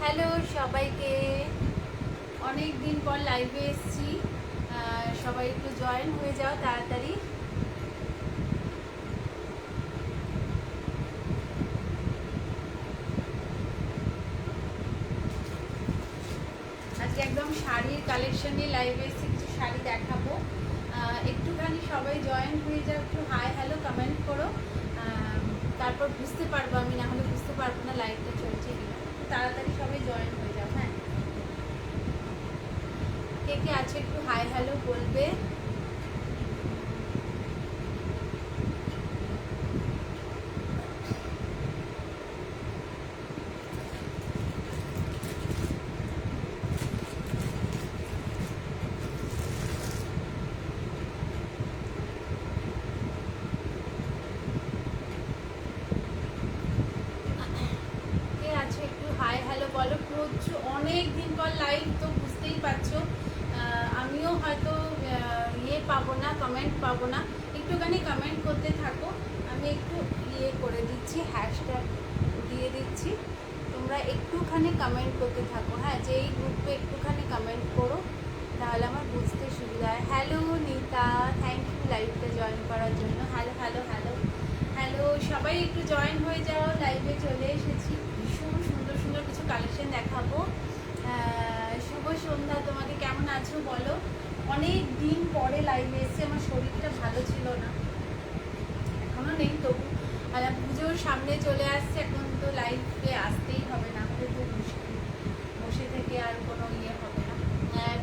Hello সবাইকে, অনেক দিন পর লাইভে এসেছি। সবাই একটু জয়েন হয়ে যাও তাড়াতাড়ি। আজকে একদম শাড়ির কালেকশন নিয়ে লাইভে এসেছি, কিছু শাড়ি দেখাবো। একটুখানি সবাই জয়েন হয়ে যাও, একটু হাই হ্যালো কমেন্ট করো, তারপর বুঝতে পারবো আমি, না হলে বুঝতে পারবো না লাইভটা চলছে কিনা। তাড়াতাড়ি সবাই জয়েন হয়ে যাও। হ্যাঁ, কে কে আছে একটু হাই হ্যালো বলবে। বলো, প্রচুর অনেক দিন পর লাইভ, তো বুঝতেই পারছো আমিও হয়তো পাবো না, কমেন্ট পাবো না। একটুখানি কমেন্ট করতে থাকো, আমি একটু করে দিচ্ছি, হ্যাশট্যাগ দিয়ে দিচ্ছি, তোমরা একটুখানি কমেন্ট করতে থাকো। হ্যাঁ, যেই গ্রুপে একটুখানি কমেন্ট করো, তাহলে আমার বুঝতে সুবিধা হয়। হ্যালো নিতা, থ্যাংক ইউ লাইভটা জয়েন করার জন্য। হ্যালো হ্যালো হ্যালো হ্যালো, সবাই একটু জয়েন হয়ে যাও, লাইভে চলে এসেছি। ভীষণ সুন্দর সুন্দর কিছু কালেকশন দেখাবো। শুভ সন্ধ্যা, তোমাকে কেমন আছো বলো। অনেক দিন পরে লাইভে এসেছি, আমার শরীরটা ভালো ছিল না, এখনো নেই, তবু পুজোর সামনে চলে আসছে, এখন তো লাইভে আসতেই হবে, না হলে তো মুশকিল, বসে থেকে আর কোনো হবে না।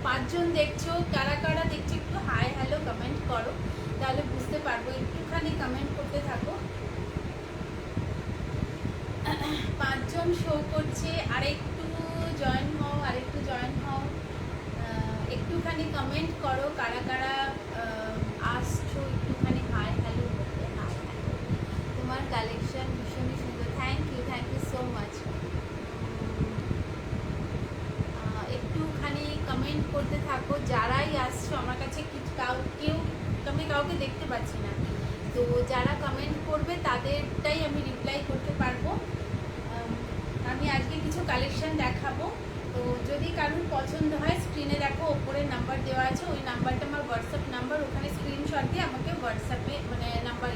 5 জন দেখছো, কারা কারা দেখছো একটু হাই হ্যালো কমেন্ট করো, তাহলে বুঝতে পারবো। একটুখানি কমেন্ট করতে থাকো। 5 জন শো করছে, আরেকটু জয়েন হও, আরেকটু জয়েন হও, একটুখানি কমেন্ট করো, কারা কারা আসছো, একটুখানি হাই হ্যালো বলতে। হাই হ্যালো, তোমার কালেকশন ভীষণই সুন্দর, থ্যাংক ইউ সো মাচ। একটুখানি কমেন্ট করতে থাকো, যারাই আসছো আমার কাছে। আমি কাউকে দেখতে পাচ্ছি না, তো যারা কমেন্ট করবে তাদেরটাই আমি রিপ্লাই করতে পারবো। আমি আজকে কিছু কালেকশন দেখাবো, তো যদি কারোর পছন্দ হয় স্ক্রিনে দেখো ওপরে নাম্বার দেওয়া আছে, ওই নাম্বারটা আমার হোয়াটসঅ্যাপ নাম্বার, ওখানে স্ক্রিনশট দিয়ে আমাকে হোয়াটসঅ্যাপে নাম্বার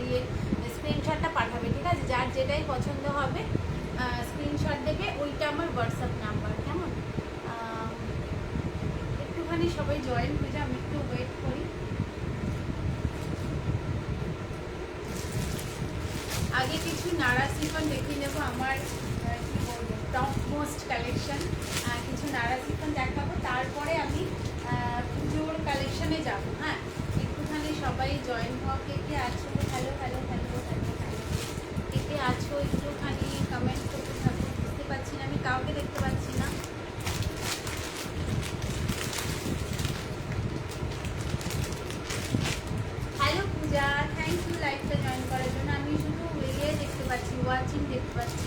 স্ক্রিনশটটা পাঠাবে, ঠিক আছে? যার যেটাই পছন্দ হবে স্ক্রিনশট দেবে, ওইটা আমার হোয়াটসঅ্যাপ নাম্বার। কেমন? একটুখানি সবাই জয়েন হয়ে যাও, আমি একটু ওয়েট করি। আগে কিছু নাড়া সিফন দেখিয়ে নেবো, আমার কি বলবো টপ মোস্ট কালেকশন। কিছু নাড়া সিফন দেখাবো, তারপরে আমি পুজোর কালেকশনে যাবো। হ্যাঁ, একটুখানি সবাই জয়েন হওয়া। কে কে আছো? Hello hello hello hello hello, কে কে আছো একটুখানি কমেন্ট করতে থাকো। বুঝতে পারছি না, আমি কাউকে দেখতে পাচ্ছি না। হ্যালো পূজা, থ্যাংক ইউ লাইভটা জয়েন করার জন্য। আমি শুধু দেখতে পাচ্ছি, ওয়াচিং দেখতে পাচ্ছি,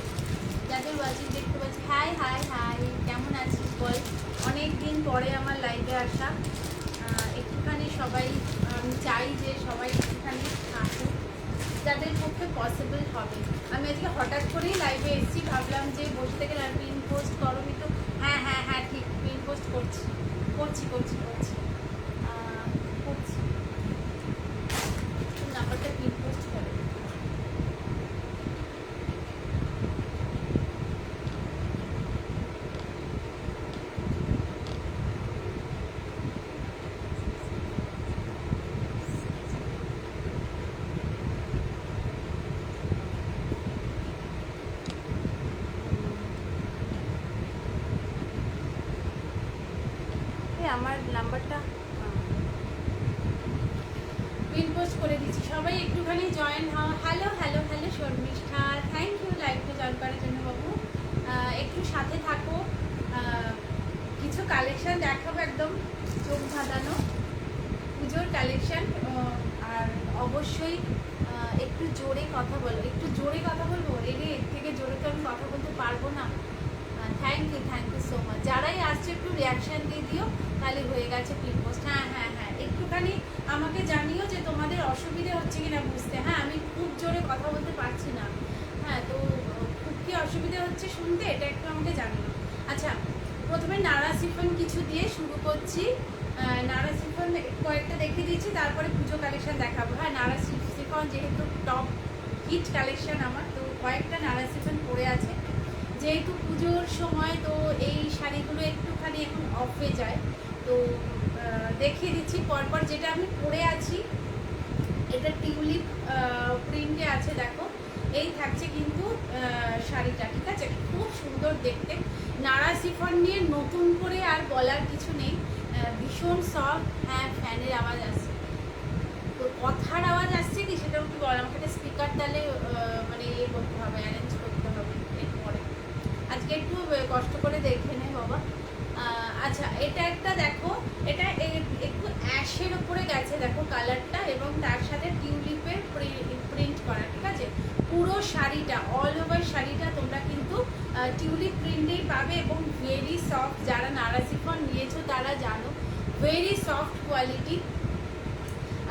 যাদের ওয়াচিং দেখতে পাচ্ছি। হাই হাই হাই, কেমন আছিস বল? অনেক দিন পরে আমার লাইভে আসা, একটুখানি সবাই, আমি চাই যে সবাই একটুখানি আসুক, যাদের পক্ষে পসিবল হবে। আমি আজকে হঠাৎ করেই লাইভে এসেছি, ভাবলাম যে বসে থেকে পিন পোস্ট করো তো। হ্যাঁ হ্যাঁ হ্যাঁ, ঠিক, পিন পোস্ট করছি করছি করছি করছি করছি, নাম্বারটা পিন পোস্ট করে। আমার নাম্বারটা পিন পোস্ট করে দিচ্ছি, সবাই একটুখানি জয়েন হও। Hello hello hello Sharmistha, thank you লাইভটা জয়েন করার জন্য বাবু। একটু সাথে থাকো, কিছু কালেকশন দেখাবো, একদম চোখ ধাঁধানো পুজোর কালেকশন। আর অবশ্যই একটু জোরে কথা বলো, একটু জোরে কথা বলবো, এর থেকে জোরে তো আমি কথা বলতে পারবো না। Thank you so much. যারাই আসছে একটু রিয়াকশান দিয়ে দিও, তাহলে হয়ে গেছে পিন পোস্ট। হ্যাঁ হ্যাঁ হ্যাঁ, একটুখানি আমাকে জানিও যে তোমাদের অসুবিধে হচ্ছে কিনা বুঝতে। হ্যাঁ, আমি খুব জোরে কথা বলতে পারছি না। হ্যাঁ, তো খুব কি অসুবিধা হচ্ছে শুনতে, এটা একটু আমাকে জানিও। আচ্ছা, প্রথমে নাড়া শিফন কিছু দিয়ে শুরু করছি। নাড়া শিফন কয়েকটা দেখিয়ে দিচ্ছি, তারপরে পুজো কালেকশন দেখাবো। হ্যাঁ, নাড়া শিফন যেহেতু টপ হিট কালেকশন আমার, তো কয়েকটা নাড়া শিফন পরে আছে। যেহেতু পুজোর সময় তো এই শাড়িগুলো একটুখানি এখন অফ হয়ে যায়, তো দেখিয়ে দিচ্ছি পরপর। যেটা আমি পরে আছি এটা টিউলিপ প্রিন্টে আছে, দেখো এই থাকছে কিন্তু শাড়িটা, ঠিক আছে? খুব সুন্দর দেখতে। নাড়া শিফন নিয়ে নতুন করে আর বলার কিছু নেই, ভীষণ সফট। হ্যাঁ, ফ্যানের আওয়াজ আসছে, তো কথার আওয়াজ আসছে কি সেটাও কি বল, আমাকে একটা স্পিকার তাহলে মানে ইয়ে করতে হবে, অ্যারেঞ্জ করতে হবে এরপরে। আজকে একটু কষ্ট করে দেখে নে বাবা। আচ্ছা, এটা একটা দেখো, এটা একটু অ্যাশের ওপরে গেছে দেখো কালারটা, এবং তার সাথে টিউলিপের প্রিন্ট করা, ঠিক আছে? পুরো শাড়িটা, অল ওভার শাড়িটা তোমরা কিন্তু টিউলিপ প্রিন্টেই পাবে, এবং ভেরি সফট। যারা নাড়া শিফন নিয়েছো তারা জানো, ভেরি সফট কোয়ালিটি।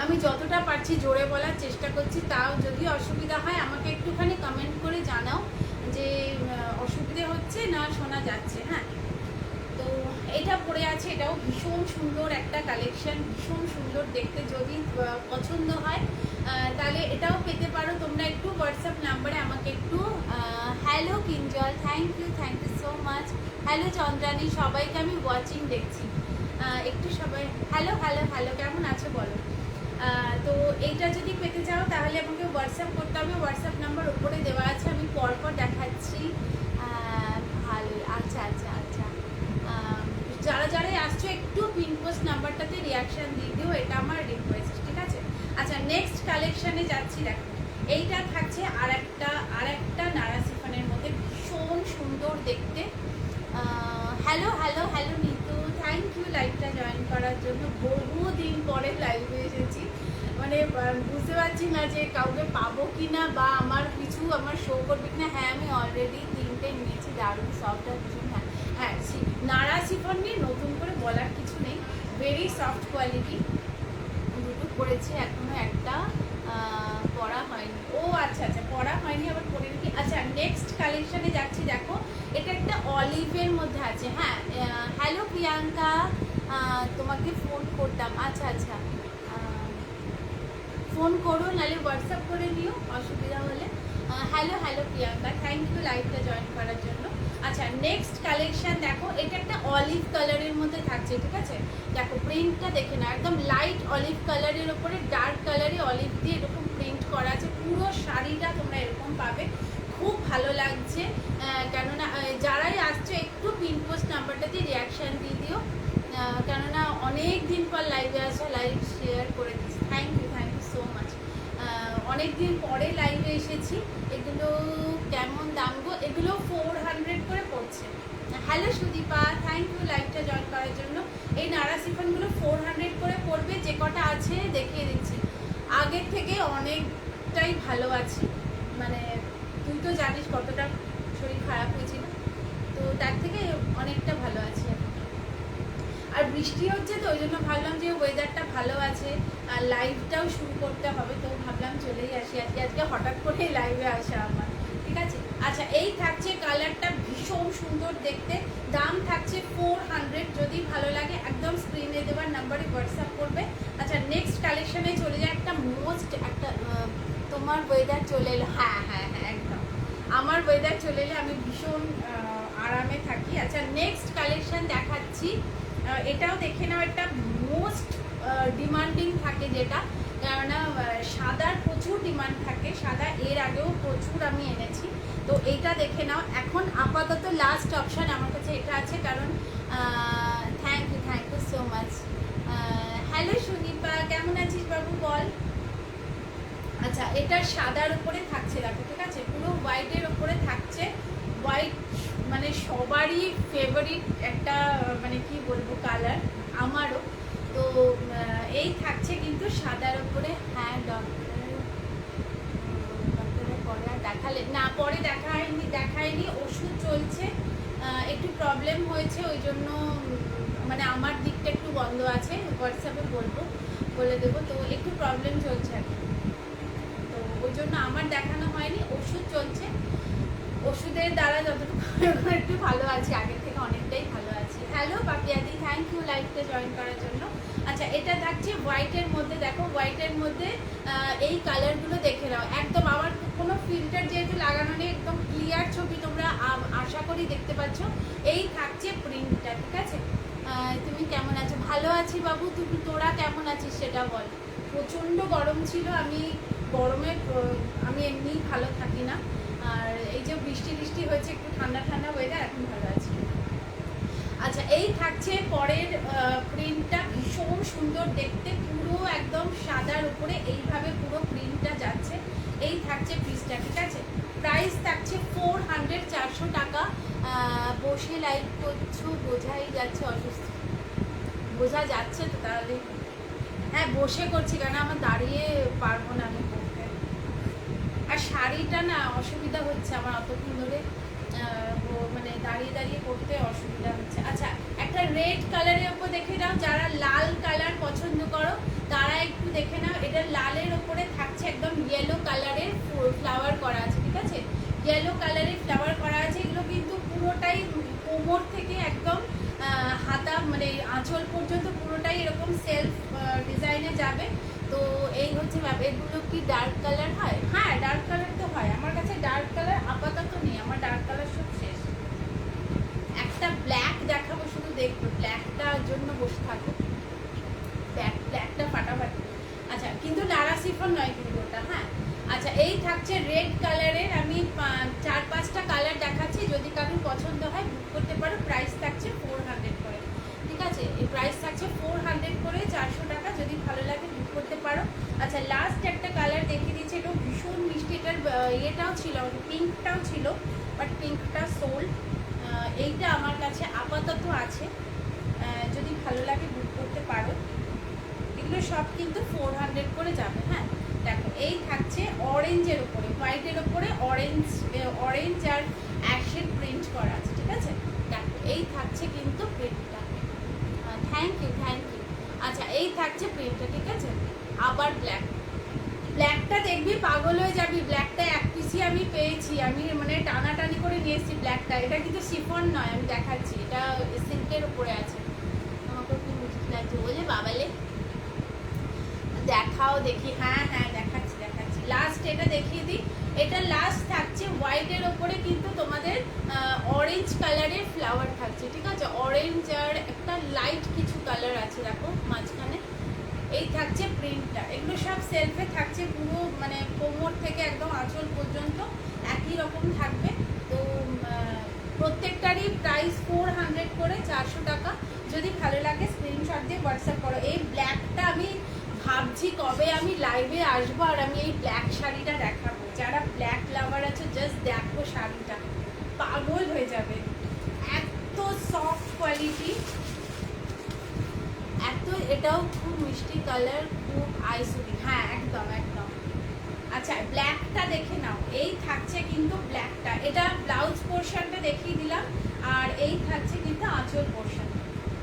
আমি যতটা পারছি জোরে বলার চেষ্টা করছি, তাও যদি অসুবিধা হয় আমাকে একটুখানি কমেন্ট করে জানাও যে অসুবিধে হচ্ছে না শোনা যাচ্ছে। হ্যাঁ, তো এটা পরে আছে, এটাও ভীষণ সুন্দর একটা কালেকশন, ভীষণ সুন্দর দেখতে। যদি পছন্দ হয় তাহলে এটাও পেতে পারো তোমরা। একটু হোয়াটসঅ্যাপ নাম্বারে আমাকে একটু hello Kinjal, thank you so much. Hello Chandrani, সবাইকে আমি ওয়াচিং দেখছি। একটু সবাই হ্যালো হ্যালো হ্যালো, কেমন আছো বলো। তো এইটা যদি পেতে চাও তাহলে আমাকে হোয়াটসঅ্যাপ করতে হবে। হোয়াটসঅ্যাপ নাম্বার উপরে দেওয়া আছে, আমি পরপর দেখাচ্ছি। ভালোই, আচ্ছা আচ্ছা আচ্ছা। যারা যারা আসছো একটু পিনপোস্ট নাম্বারটাতে রিয়াকশান দিয়ে দিও, এটা আমার রিকোয়েস্ট, ঠিক আছে? আচ্ছা, নেক্সট কালেকশানে যাচ্ছি। দেখো এইটা থাকছে আর একটা নাড়া শিফনের মধ্যে, ভীষণ সুন্দর দেখতে। Hello hello hello Nitu, thank you লাইভটা জয়েন করার জন্য। বহুদিন পরে লাইভে এসেছি, মানে বুঝতে পারছি না যে কাউকে পাবো কি না, বা আমার কিছু আমার শো করবে কিনা। হ্যাঁ, আমি অলরেডি 3টে নিয়েছি, দারুণ সফট আর ভীষণ। হ্যাঁ, নাড়া শিফন নিয়ে নতুন করে বলার কিছু নেই, ভেরি সফট কোয়ালিটি। দুটো পরেছি, এখনো একটা পরা হয়নি। ও আচ্ছা আচ্ছা, পরা হয়নি, আবার পরে নাকি। আচ্ছা, নেক্সট কালেকশানে যাচ্ছি। দেখো এটা একটা অলিভের মধ্যে আছে। হ্যাঁ, হ্যালো প্রিয়াঙ্কা, তোমাকে ফোন করতাম। আচ্ছা আচ্ছা, ফোন করো, নাহলে হোয়াটসঅ্যাপ করে নিও অসুবিধা হলে। Hello hello Priyanka, thank you লাইভটা জয়েন করার জন্য। আচ্ছা, নেক্সট কালেকশন দেখো, এটা একটা অলিভ কালারের মধ্যে থাকছে, ঠিক আছে? দেখো প্রিন্টটা দেখে না, একদম লাইট অলিভ কালারের ওপরে ডার্ক কালারে অলিভ দিয়ে এরকম প্রিন্ট করা আছে। পুরো শাড়িটা তোমরা এরকম পাবে, খুব ভালো লাগছে। কেননা যারাই আসছো একটু পিনপোস্ট নাম্বারটাতে রিয়াকশান দিয়ে দিও, কেননা অনেক দিন পর লাইভে আসা, লাইভ শেয়ার করে দিচ্ছি। Thank you so much. অনেক দিন পরে লাইভে এসেছি। এগুলো কেমন দাম গো? এগুলো 400 করে পড়ছে। হ্যালো সুদীপা, থ্যাংক ইউ লাইভটা জয়েন করার জন্য। এই নাড়া শিফনগুলো 400 করে পড়বে। যে কটা আছে দেখিয়ে দিচ্ছি। আগের থেকে অনেকটাই ভালো আছি, মানে তুই তো জানিস কতটা শরীর খারাপ হয়েছিল, তো তার থেকে অনেকটা ভালো আছি এখন। আর বৃষ্টি হচ্ছে তো ওই জন্য ভাবলাম যে ওয়েদারটা ভালো আছে আর লাইভটাও শুরু করতে হবে, তো ভাবলাম চলেই আসি আজকে হঠাৎ করে লাইভে আসা আমার, ঠিক আছে? আচ্ছা, এই থাকছে কালারটা ভীষণ সুন্দর দেখতে, দাম থাকছে 400। যদি ভালো লাগে একদম স্ক্রিনে দেওয়ার নাম্বারে হোয়াটসঅ্যাপ করবে। আচ্ছা, নেক্সট কালেকশনে চলে যায়। একটা তোমার ওয়েদার চলে এলো। হ্যাঁ হ্যাঁ হ্যাঁ, একদম আমার ওয়েদার চলে এলে আমি ভীষণ আরামে থাকি। আচ্ছা, নেক্সট কালেকশন দেখাচ্ছি। এটাও দেখে নাও, একটা মোস্ট ডিমান্ডিং থাকে যেটা, কেননা সাদার প্রচুর ডিমান্ড থাকে। সাদা এর আগেও প্রচুর আমি এনেছি, তো এইটা দেখে নাও। এখন আপাতত লাস্ট অপশান আমার কাছে এটা আছে, কারণ thank you so much. Hello Sudipa, কেমন আছিস বাবু বল। আচ্ছা, এটা সাদার উপরে থাকছে দেখো, ঠিক আছে? পুরো হোয়াইটের উপরে থাকছে। হোয়াইট মানে সবারই ফেভারিট একটা, মানে কি বলবো, কালার, আমারও। তো এই থাকছে কিন্তু সাদার উপরে। হ্যাঁ, ডক্টরের পরে আর দেখালে না, পরে দেখায়নি, ওষুধ চলছে। একটু প্রবলেম হয়েছে, ওই জন্য মানে আমার দিকটা একটু বন্ধ আছে। হোয়াটসঅ্যাপে বলে দেবো, তো একটু প্রবলেম চলছে আর কি, তো ওই জন্য আমার দেখানো হয়নি। ওষুধ চলছে, ওষুধের দ্বারা যতটুকু একটু ভালো আছে, আগের থেকে অনেক হ্যালো পাপিয়াদি, থ্যাংক ইউ লাইভে জয়েন করার জন্য। আচ্ছা, এটা থাকছে হোয়াইটের মধ্যে। দেখো হোয়াইটের মধ্যে এই কালারগুলো দেখে নাও, একদম আমার কোনো ফিল্টার যেহেতু লাগানো নেই, একদম ক্লিয়ার ছবি তোমরা আশা করি দেখতে পাচ্ছ। এই থাকছে প্রিন্টটা, ঠিক আছে? তুমি কেমন আছো? ভালো আছি বাবু, তোরা কেমন আছিস সেটা বল। প্রচণ্ড গরম ছিল, আমি গরমে আমি এমনি ভালো থাকি না, আর এই যে বৃষ্টি বৃষ্টি হয়েছে, একটু ঠান্ডা ঠান্ডা ওয়েদার, এখন ভালো আছি। আচ্ছা, এই থাকছে পরের প্রিন্টটা, ভীষণ সুন্দর দেখতে, পুরো একদম সাদার উপরে এইভাবে পুরো প্রিন্টটা যাচ্ছে। এই থাকছে পিসটা, ঠিক আছে? প্রাইস থাকছে 400, 400 টাকা। বসে লাইভ করছো, বোঝাই যাচ্ছে অসুস্থ, বোঝা যাচ্ছে তো তাহলে? হ্যাঁ বসে করছি, কারণ আমার দাঁড়িয়ে পারবো না আমি করতে, আর শাড়িটা না অসুবিধা হচ্ছে আমার অতক্ষণ ধরে, মানে দাঁড়িয়ে দাঁড়িয়ে করতে অসুবিধা হচ্ছে। আচ্ছা, একটা রেড কালারের ওপর দেখে নাও, যারা লাল কালার পছন্দ করো তারা একটু দেখে নাও। এটা লালের ওপরে থাকছে একদম ইয়েলো কালারের ফ্লাওয়ার করা আছে, ঠিক আছে? ইয়েলো কালারের ফ্লাওয়ার করা আছে। এগুলো কিন্তু পুরোটাই কোমর থেকে একদম হাতা মানে আঁচল পর্যন্ত পুরোটাই এরকম সেলফ ডিজাইনে যাবে। তো এই হচ্ছে এগুলো কি ডার্ক কালার হয়? হ্যাঁ ডার্ক কালার তো হয়, আমার কাছে ডার্ক কালার আপাতত নেই, আমার ডার্ক কালার সব শেষ। একটা ব্ল্যাক দেখাবো, শুধু দেখবো, ব্ল্যাকটার জন্য বসে থাকো, ব্ল্যাকটা ফাটাফাটি। আচ্ছা, কিন্তু নারা সিফন নয় কিন্তু ওটা, হ্যাঁ। আচ্ছা, এই থাকছে রেড কালারের, আমি 4-5টা কালার দেখাচ্ছি, যদি কারোর পছন্দ হয় বুক করতে পারো। প্রাইস থাকছে 400 করে, ঠিক আছে? এই প্রাইস থাকছে 400 করে, 400 টাকা। যদি ভালো লাগে বুক করতে পারো। আচ্ছা, লাস্ট একটা কালার দেখিয়ে দিচ্ছি, এটা ভীষণ মিষ্টি, এটার ইয়েটাও ছিল, পিঙ্কটাও ছিল, বাট পিঙ্কটা সোল্ড। এইটা আমার কাছে আপাতত আছে, যদি ভালো লাগে বুক করতে পারো। এগুলো সব কিন্তু 400 করে যাবে, হ্যাঁ। দেখো, এই থাকছে অরেঞ্জের ওপরে, হোয়াইটের ওপরে অরেঞ্জ আর অ্যাশের প্রিন্ট করা আছে, ঠিক আছে? দেখো, এই থাকছে কিন্তু প্রিন্টটা। Thank you, thank you. আচ্ছা, এই থাকছে প্রিন্টটা, ঠিক আছে? আবার ব্ল্যাকটা দেখবি পাগল হয়ে যাবি, ব্ল্যাকটা এক পিসই আমি পেয়েছি, আমি মানে টানাটানি করে নিয়ে এসেছি ব্ল্যাকটা। এটা কিন্তু শিফন নয়, আমি দেখাচ্ছি, এটা সিল্কের উপরে আছে। আমাকে কি মিষ্টি লাগছে বলে বাবালে, দেখাও দেখি। হ্যাঁ হ্যাঁ দেখাচ্ছি। লাস্ট এটা দেখিয়ে দিই, এটা লাস্ট থাকছে হোয়াইটের ওপরে, কিন্তু তোমাদের অরেঞ্জ কালারের ফ্লাওয়ার থাকছে, ঠিক আছে? অরেঞ্জ আর একটা লাইট কিছু কালার আছে, দেখো মাঝখানে। এই থাকছে প্রিন্টটা। এগুলো সব সেলফে থাকছে, পুরো মানে কোমর থেকে একদম আঁচল পর্যন্ত একই রকম থাকবে। তো প্রত্যেকটারই প্রাইস 400 করে, 400 টাকা। যদি ভালো লাগে স্ক্রিনশট দিয়ে হোয়াটসঅ্যাপ করো। এই ব্ল্যাকটা আমি ভাবছি কবে আমি লাইভে আসবো আর আমি এই ব্ল্যাক শাড়িটা দেখাবো। যারা ব্ল্যাক লাভার আছে জাস্ট দেখো শাড়িটা, পাগল হয়ে যাবে, এত সফট কোয়ালিটি, এত, এটাও খুব মিষ্টি কালার, খুব আইসুরি, হ্যাঁ একদম একদম। আচ্ছা, ব্ল্যাকটা দেখে নাও, এই থাকছে কিন্তু ব্ল্যাকটা, এটা ব্লাউজ পোর্শনটা দেখিয়ে দিলাম, আর এই থাকছে কিন্তু আঁচল পোর্শন।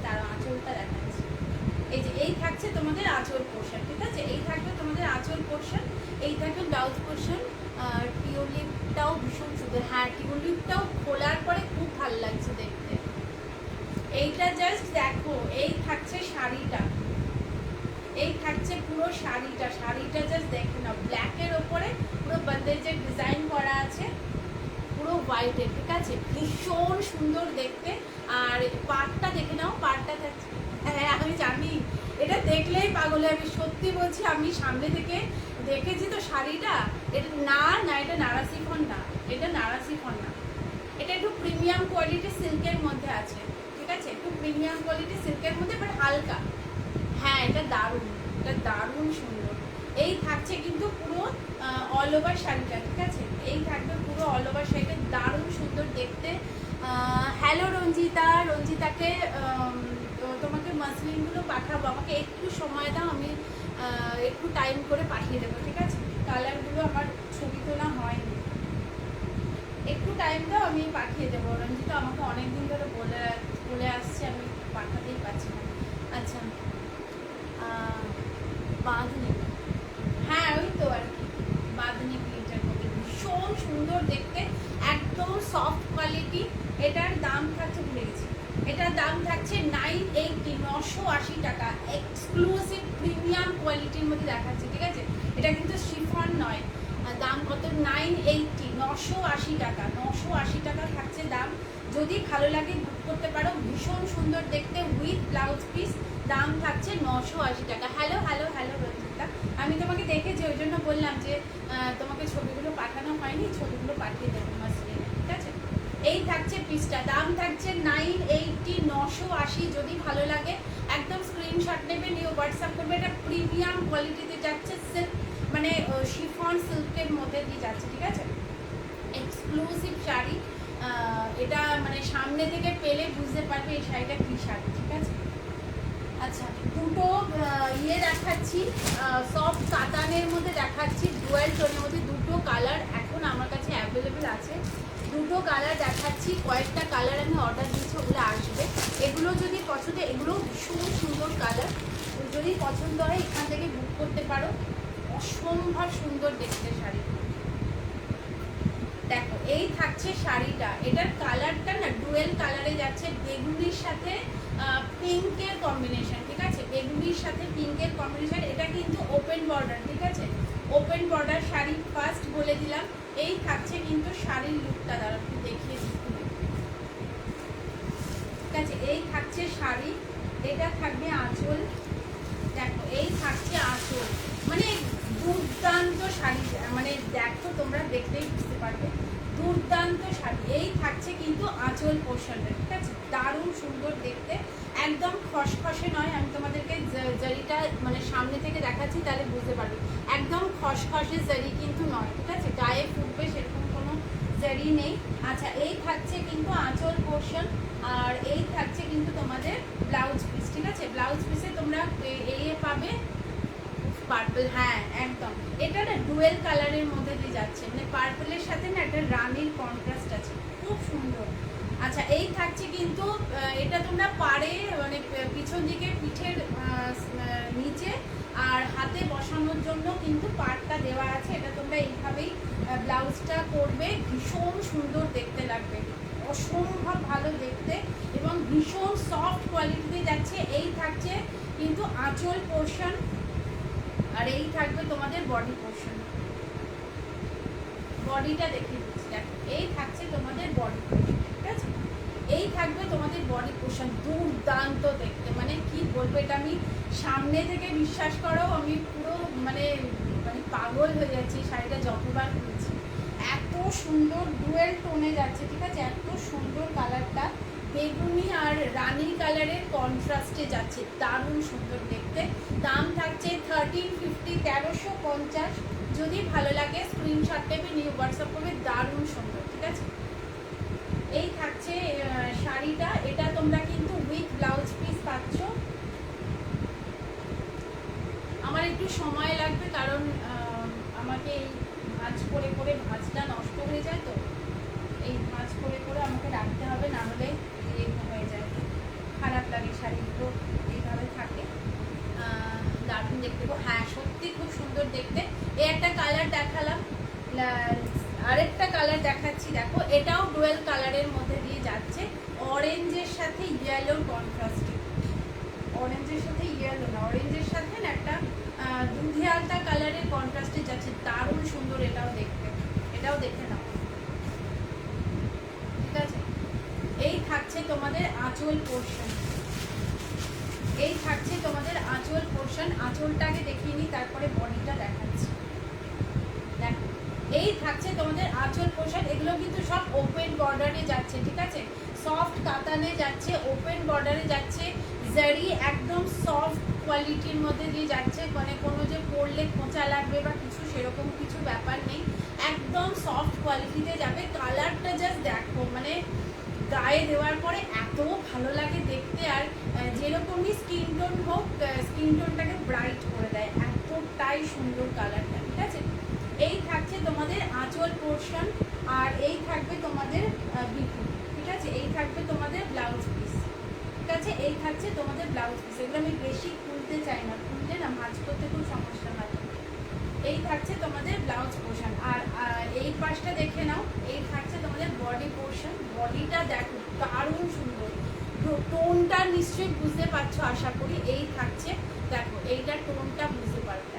তার আঁচলটা দেখাচ্ছি, এই যে এই থাকছে তোমাদের আঁচল পোর্শন, ঠিক আছে? এই থাকবে তোমাদের আঁচল পোর্শন, এই থাকবে ব্লাউজ পোর্শন। আর টিউলিপটাও ভীষণ সুন্দর, হ্যাঁ টিউলিপটাও খোলার পরে খুব ভালো লাগছে দেখতে। এইটা জাস্ট দেখো, এই থাকছে শাড়িটা, এই থাকছে পুরো শাড়িটা জাস্ট দেখে নাও, ব্ল্যাকের ওপরে পুরো বন্দেজের ডিজাইন করা আছে, পুরো হোয়াইটের, ঠিক আছে? ভীষণ সুন্দর দেখতে। আর পাড়টা দেখে নাও, পাড়টা থাকছে, হ্যাঁ আমি জানি এটা দেখলেই পাগলে, আমি সত্যি বলছি, আমি সামনে থেকে দেখেছি তো শাড়িটা, এটা না এটা নারা শিফন না, এটা নারা শিফন না, এটা একটু প্রিমিয়াম কোয়ালিটি সিল্কের মধ্যে আছে, ঠিক আছে? একটু প্রিমিয়াম কোয়ালিটি সিল্কের মধ্যে, বাট হালকা। হ্যাঁ এটা দারুণ সুন্দর। এই থাকছে কিন্তু পুরো অল ওভার শাড়িটা, ঠিক আছে? এই থাকবে পুরো অল ওভার শাড়িটা, দারুণ সুন্দর দেখতে। হ্যালো রঞ্জিতাকে তোমাকে মাসলিনগুলো পাঠাবো, আমাকে একটু সময় দাও, আমি একটু টাইম করে পাঠিয়ে দেবো, ঠিক আছে? কালারগুলো আমার ছবি তোলা হয়নি, একটু টাইম দাও, আমি পাঠিয়ে দেবো। রঞ্জিতা আমাকে অনেকদিন ধরে বলে আসছে, আমি পাঠাতেই পারছি না। আচ্ছা, বাঁধনি, হ্যাঁ ওই তো আর কি, বাঁধনি প্রিন্টের মধ্যে ভীষণ সুন্দর দেখতে, একদম সফট কোয়ালিটি। এটার দাম থাকছে, ভুলে গেছি, এটার দাম থাকছে 980, 980 টাকা। এক্সক্লুসিভ প্রিমিয়াম কোয়ালিটির মধ্যে দেখাচ্ছি, ঠিক আছে? এটা কিন্তু শিফন নয়। দাম কত? 980, 980 টাকা। 980 টাকা থাকছে দাম। যদি ভালো লাগে বুক করতে পারো। ভীষণ সুন্দর দেখতে উইথ ব্লাউজ পিস। দাম থাকছে 980 টাকা। হ্যালো হ্যালো হ্যালো রঞ্জিতা, আমি তোমাকে দেখেছি, ওই জন্য বললাম যে তোমাকে ছবিগুলো পাঠানো হয়নি, ছবিগুলো পাঠিয়ে দেবো মাসলিনে, ঠিক আছে? এই থাকছে পিসটা, দাম থাকছে 980, 980। যদি ভালো লাগে একদম স্ক্রিনশট নেবে, নিয়ে হোয়াটসঅ্যাপ করবে। এটা প্রিমিয়াম কোয়ালিটিতে যাচ্ছে, সিল্ক মানে শিফন সিল্কের মধ্যে দিয়ে যাচ্ছে, ঠিক আছে? এক্সক্লুসিভ শাড়ি। এটা মানে সামনে থেকে পেলে বুঝতে পারবে এই শাড়িটা কী শাড়ি, ঠিক আছে? আচ্ছা, দুটো ইয়ে দেখাচ্ছি, সফট কাতানের মধ্যে দেখাচ্ছি, ডুয়াল টোনের মধ্যে দুটো কালার এখন আমার কাছে অ্যাভেলেবেল আছে। দুটো কালার দেখাচ্ছি, কয়েকটা কালার আমি অর্ডার দিয়েছি, ওগুলো আসবে। এগুলো যদি পছন্দ, এগুলো ভীষণ সুন্দর কালার, যদি পছন্দ হয় এখান থেকে বুক করতে পারো। অসম্ভব সুন্দর দেখতে শাড়ি। দেখো এই থাকছে শাড়িটা, এটার কালারটা না ডুয়েল কালারে যাচ্ছে, বেগুনির সাথে পিঙ্কের কম্বিনেশন, ঠিক আছে? বেগুনির সাথে পিঙ্কের কম্বিনেশন। এটা কিন্তু ওপেন বর্ডার, ঠিক আছে? ওপেন বর্ডার শাড়ি ফার্স্ট বলে দিলাম। এই থাকছে কিন্তু শাড়ির লুকটা, দ্বারা একটু দেখিয়ে দিচ্ছি, ঠিক আছে? এই থাকছে শাড়ি, এটা থাকবে আঁচল। দেখো এই থাকছে আঁচল, মানে দুর্দান্ত শাড়ি, মানে দেখো তোমরা দেখলেই বুঝতে পারবে, দুর্দান্ত শাড়ি। এই থাকছে কিন্তু আঁচল পোর্শনটা, ঠিক আছে? দারুণ সুন্দর দেখতে, একদম খসখসে নয়। আমি তোমাদেরকে জারিটা মানে সামনে থেকে দেখাচ্ছি, তাহলে বুঝতে পারবে। একদম খসখসে জারি কিন্তু নয়, ঠিক আছে? গায়ে ফুটবে সেরকম কোনো জারি নেই। আচ্ছা, এই থাকছে কিন্তু আঁচল পোর্শন, আর এই থাকছে কিন্তু তোমাদের ব্লাউজ পিস, ঠিক আছে? ব্লাউজ পিসে তোমরা এই পাবে পার্পল, হ্যাঁ একদম। এটা না ডুয়েল কালারের মধ্যে দিয়ে যাচ্ছে, মানে পার্পলের সাথে না একটা রানীর কন্ট্রাস্ট আছে, খুব সুন্দর। আচ্ছা, এই থাকছে কিন্তু এটা তোমরা পাড়ে মানে পিছন দিকে পিঠের নিচে আর হাতে বসানোর জন্য কিন্তু পাড়টা দেওয়া আছে। এটা তোমরা এইভাবেই ব্লাউজটা করবে, ভীষণ সুন্দর দেখতে লাগবে, অসম্ভব ভালো দেখতে এবং ভীষণ সফট কোয়ালিটিতে যাচ্ছে। এই থাকছে কিন্তু আঁচল পোর্শন, আর এই থাকবে তোমাদের বডি পোর্শন। বডিটা দেখিয়ে দিচ্ছি, দেখো এই থাকছে তোমাদের বডি পোর্শন, ঠিক আছে? এই থাকবে তোমাদের বডি পোর্শন, দুর্দান্ত দেখতে, মানে কি বলবো, এটা আমি সামনে থেকে বিশ্বাস করো আমি পুরো মানে মানে পাগল হয়ে যাচ্ছি। শাড়িটা যতবার খুলছি এত সুন্দর ডুয়েল টোনে যাচ্ছে, ঠিক আছে? এত সুন্দর কালারটা, বেগুনি আর রানী কালারের কন্ট্রাস্টে যাচ্ছে, দারুণ সুন্দর দেখতে। দাম থাকছে 1350, 1350। যদি ভালো লাগে স্ক্রিনশট নেবে, নিয়ে হোয়াটসঅ্যাপ করবে, দারুণ সুন্দর, ঠিক আছে? এই থাকছে শাড়িটা, এটা তোমরা কিন্তু উইথ ব্লাউজ পিস পাচ্ছ। আমার একটু সময় লাগবে, কারণ আমাকে এই ভাঁজ করে করে ভাঁজটা নষ্ট হয়ে যায়, তো এই ভাঁজ করে করে আমাকে রাখতে হবে, না হলে হয়ে যায়, খারাপ লাগে। শাড়িগুলো এইভাবে থাকে, দারুণ দেখতে। হ্যাঁ সত্যি খুব সুন্দর দেখতে। এই একটা কালার দেখালাম, আরেকটা কালার দেখাচ্ছি, দেখো এটাও ডুয়েল কালারের মধ্যে দিয়ে যাচ্ছে, অরেঞ্জের সাথে ইয়েলোর কন্ট্রাস্টে। অরেঞ্জের সাথে ইয়েলো না, অরেঞ্জের সাথে না একটা দুধে আলতা কালারের কন্ট্রাস্টে যাচ্ছে, দারুণ সুন্দর এটাও দেখতে। এটাও দেখে নাও, ঠিক আছে? এই থাকছে তোমাদের আঁচল পোর্শন, এই থাকছে তোমাদের আঁচল পোর্শন। আঁচলটাকে দেখিয়ে নিই, তারপরে বডিটা দেখাচ্ছি। দেখো এই থাকছে তোমাদের আঁচল পোর্শন। এগুলো কিন্তু সব ওপেন বর্ডারে যাচ্ছে, ঠিক আছে? সফট কাতানে যাচ্ছে, ওপেন বর্ডারে যাচ্ছে, জারি একদম সফট কোয়ালিটির মধ্যে দিয়ে যাচ্ছে, মানে কোনো যে পরলে খোঁচা লাগবে বা কিছু সেরকম কিছু ব্যাপার নেই, একদম সফট কোয়ালিটিতে যাবে। কালারটা জাস্ট দেখো, মানে গায়ে দেওয়ার পরে এত ভালো লাগে দেখতে, আর যেরকমই স্কিন টোন হোক স্কিন টোনটাকে ব্রাইট করে দেয়, এতটাই সুন্দর কালারটা, ঠিক আছে? এই থাকছে তোমাদের আঁচল পোর্শন, আর এই থাকবে তোমাদের বিপু, ঠিক আছে? এই থাকবে তোমাদের ব্লাউজ পিস, ঠিক আছে? এই থাকছে তোমাদের ব্লাউজ পিস। এগুলো আমি বেশি খুলতে চাই না, খুলতে না ভাঁজ করতে খুব সমস্যা হয়। এই থাকছে তোমাদের ব্লাউজ পোর্শন, আর এই পাশটা দেখে নাও, এই থাকছে তোমাদের বডি পোর্শন। বডিটা দেখো দারুণ সুন্দর, টোন নিশ্চয়ই বুঝতে পারছো আশা করি। এই থাকছে, দেখো এইটার টোনটা বুঝতে পারবে,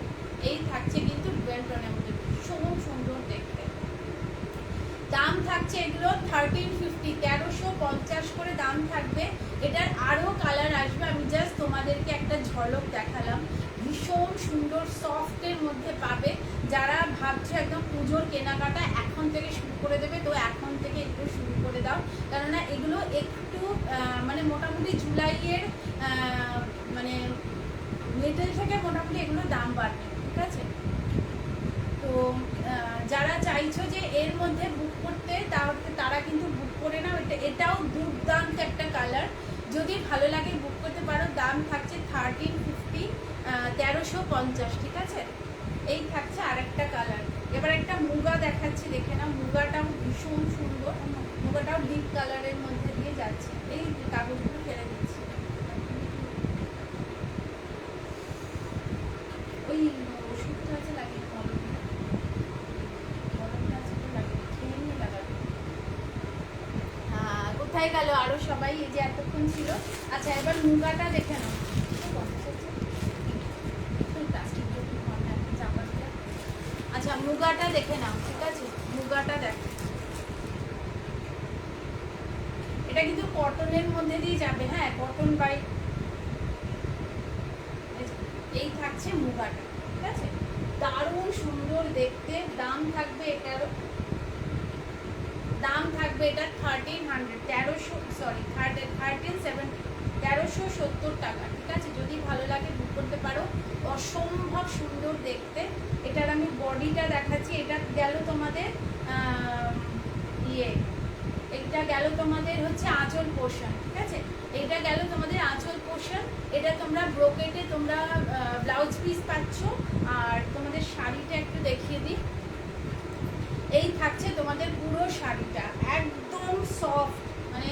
এই থাকছে কিন্তু ডুয়েল টোনের মধ্যে, ভীষণ সুন্দর দেখতে। দাম থাকছে এগুলো 1350, 1350 করে দাম থাকবে। এটার আরও কালার আসবে, আমি জাস্ট তোমাদেরকে একটা ঝলক দেখালাম। ভীষণ সুন্দর সফটের মধ্যে পাবে। যারা ভাবছো একদম পুজোর কেনাকাটা এখন থেকে শুরু করে দেবে, তো এখন থেকে একটু শুরু করে দাও, কেননা এগুলো একটু মানে মোটামুটি জুলাইয়ের মানে মিডল থেকে মোটামুটি এগুলোর দাম বাড়বে, ঠিক আছে? তো যারা চাইছো যে এর মধ্যে বুক করতে, তারা কিন্তু বুক করে নাও। এটাও দুর্দান্ত একটা কালার, যদি ভালো লাগে বুক করতে পারো। দাম থাকছে 1350, 1350, ঠিক আছে? এই থাকছে আরেকটা কালার। এবার একটা মুগা দেখাচ্ছি, দেখে নাও। মুগাটাও ভীষণ সুন্দর, মুগাটাও ডিপ কালারের মধ্যে দিয়ে যাচ্ছে। এই কাগজগুলো ফেলে দিচ্ছি, ওই ওষুধটা আছে লাগিয়ে, কোথায় গেল আরো সবাই, এই যে এতক্ষণ ছিল। আচ্ছা এবার মুগাটা দেখে নাও। আচ্ছা মুগাটা দেখে নাও, ঠিক আছে? মুগাটা দেখো, এটা কিন্তু কটনের মধ্যে দিয়ে যাবে, হ্যাঁ কটন বাই। এই থাকছে মুগাটা, ঠিক আছে? দারুণ সুন্দর দেখতে। দাম থাকবে এটারও, দাম থাকবে এটা 1370 টাকা, ঠিক আছে? যদি ভালো লাগে বুক করতে পারো। অসম্ভব সুন্দর দেখতে। এটার আমি বডিটা দেখাচ্ছি। এটা গেল তোমাদের এটা গেল তোমাদের হচ্ছে আঁচল পোর্শন, ঠিক আছে? এটা গেল তোমাদের আঁচল পোর্শন। এটা তোমরা ব্রোকেটে তোমরা ব্লাউজ পিস পাচ্ছ। আর তোমাদের শাড়িটা একটু দেখিয়ে দিই। এই থাকছে তোমাদের পুরো শাড়িটা, একদম সফট, মানে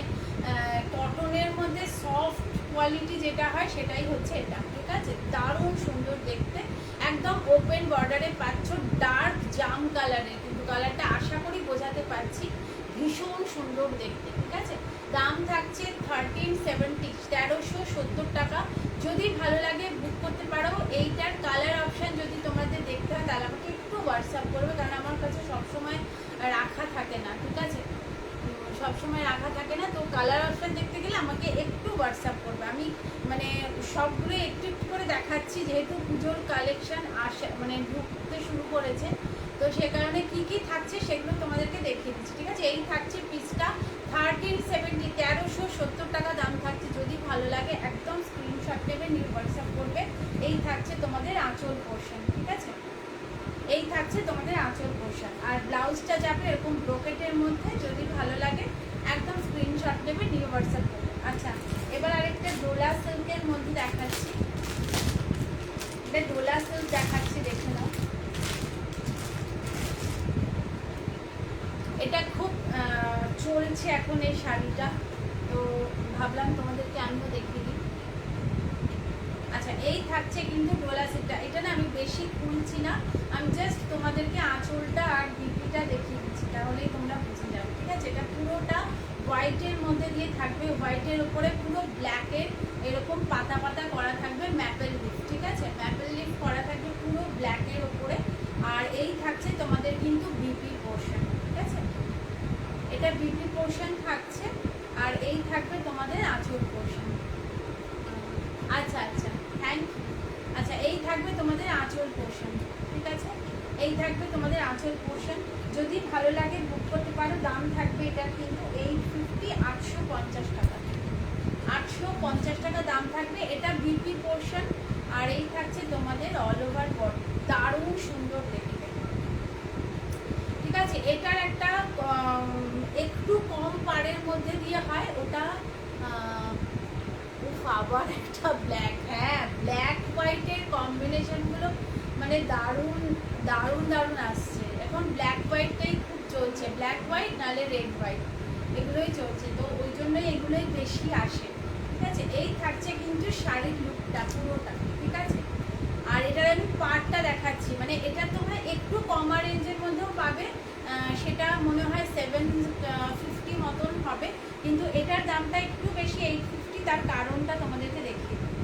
কটনের মধ্যে সফট কোয়ালিটি যেটা হয় সেটাই হচ্ছে এটা, ঠিক আছে? দারুণ সুন্দর দেখতে, একদম ওপেন বর্ডারে পাচ্ছ, ডার্ক জাম কালারের, কিন্তু কালারটা আশা করি বোঝাতে পারছি। ভীষণ সুন্দর দেখতে, ঠিক আছে? দাম থাকছে 1370, 1370 টাকা। যদি ভালো লাগে বুক করতে পারো। এইটার কালার অপশান যদি তোমাদের দেখতে হয় তাহলে আমাকে একটু হোয়াটসঅ্যাপ করবে, কারণ আমার কাছে সবসময় রাখা থাকে না, ঠিক আছে? সবসময় রাখা থাকে না, তো কালার অপশান দেখতে গেলে আমাকে একটু হোয়াটসঅ্যাপ করবে। আমি মানে সবগুলো একটু একটু করে দেখাচ্ছি, যেহেতু পুজোর কালেকশান আসে মানে ঢুকতে শুরু করেছে, তো সে কারণে কী কী থাকছে সেগুলো তোমাদেরকে দেখিয়ে দিচ্ছি, ঠিক আছে? এই থাকছে পিসটা 1370, 1370 টাকা দাম থাকছে। যদি ভালো লাগে একদম স্ক্রিনশট নেবে, নিয়ে হোয়াটসঅ্যাপ করবে। এই থাকছে তোমাদের আঁচল পোর্শন, ঠিক আছে? এই থাকছে তোমাদের আঁচল পোর্শন, আর ব্লাউজটা যাবে এরকম ব্রোকেটের মধ্যে। যদি ভালো লাগে একদম স্ক্রিনশট নেবে, নিয়ে হোয়াটসঅ্যাপ করবে। আচ্ছা এবার আরেকটা ডোলা সিল্কের মধ্যে দেখাচ্ছি। এটা ডোলা সিল্ক দেখাচ্ছি, দেখে নাও। এটা খুব চলছে এখন এই শাড়িটা, তো ভাবলাম তোমাদেরকে আমিও দেখিয়ে দিই। আচ্ছা এই থাকছে কিন্তু ডোলা সিল্কটা। এটা না আমি বেশি খুলছি না, আমি জাস্ট তোমাদেরকে আঁচলটা আর বিপিটা দেখিয়ে দিচ্ছি, তাহলেই তোমরা বুঝে যাবে, ঠিক আছে? এটা পুরোটা হোয়াইটের মধ্যে দিয়ে থাকবে, হোয়াইটের ওপরে পুরো ব্ল্যাকের এরকম পাতা পাতা করা থাকবে, ম্যাপেল লিফ, ঠিক আছে? ম্যাপেল লিফ করা থাকবে পুরো ব্ল্যাকের ওপরে। আর এই থাকছে তোমাদের কিন্তু বিপি পোর্শন, ঠিক আছে? এটা বিপি পোর্শন থাকছে, আর এই থাকবে তোমাদের আঁচল পোর্শন। আচ্ছা আচ্ছা থ্যাংক ইউ। আচ্ছা এই থাকবে তোমাদের আঁচল পোর্শন, ঠিক আছে? এই থাকবে তোমাদের আঁচল পোর্শন। যদি ভালো লাগে বুক করতে পারো। দাম থাকবে এটা কিন্তু 850, 850 টাকা, 850 টাকা দাম থাকবে। এটা বিপি পোর্শন, আর এই থাকছে তোমাদের অল ওভার বডি। দারুণ সুন্দর দেখতে, ঠিক আছে? এটার একটা একটু কম পাড়ের মধ্যে দিয়ে হয়, ওটা আবার একটা ব্ল্যাক, হ্যাঁ ব্ল্যাক হোয়াইটের কম্বিনেশনগুলো মানে দারুণ দারুণ দারুণ আসছে এখন। ব্ল্যাক হোয়াইটটাই খুব চলছে, ব্ল্যাক হোয়াইট নাহলে রেড হোয়াইট, এগুলোই চলছে, তো ওই জন্যই এগুলোই বেশি আসে, ঠিক আছে? এই থাকছে কিন্তু শাড়ির লুকটা পুরোটা, ঠিক আছে? আর এটার আমি পার্টটা দেখাচ্ছি, মানে এটা তোমরা একটু কমা রেঞ্জের মধ্যেও পাবে, সেটা মনে হয় 750 মতন হবে। কিন্তু এটার দামটা একটু বেশি 850। তার কারণটা তোমাদেরকে দেখিয়ে দিই,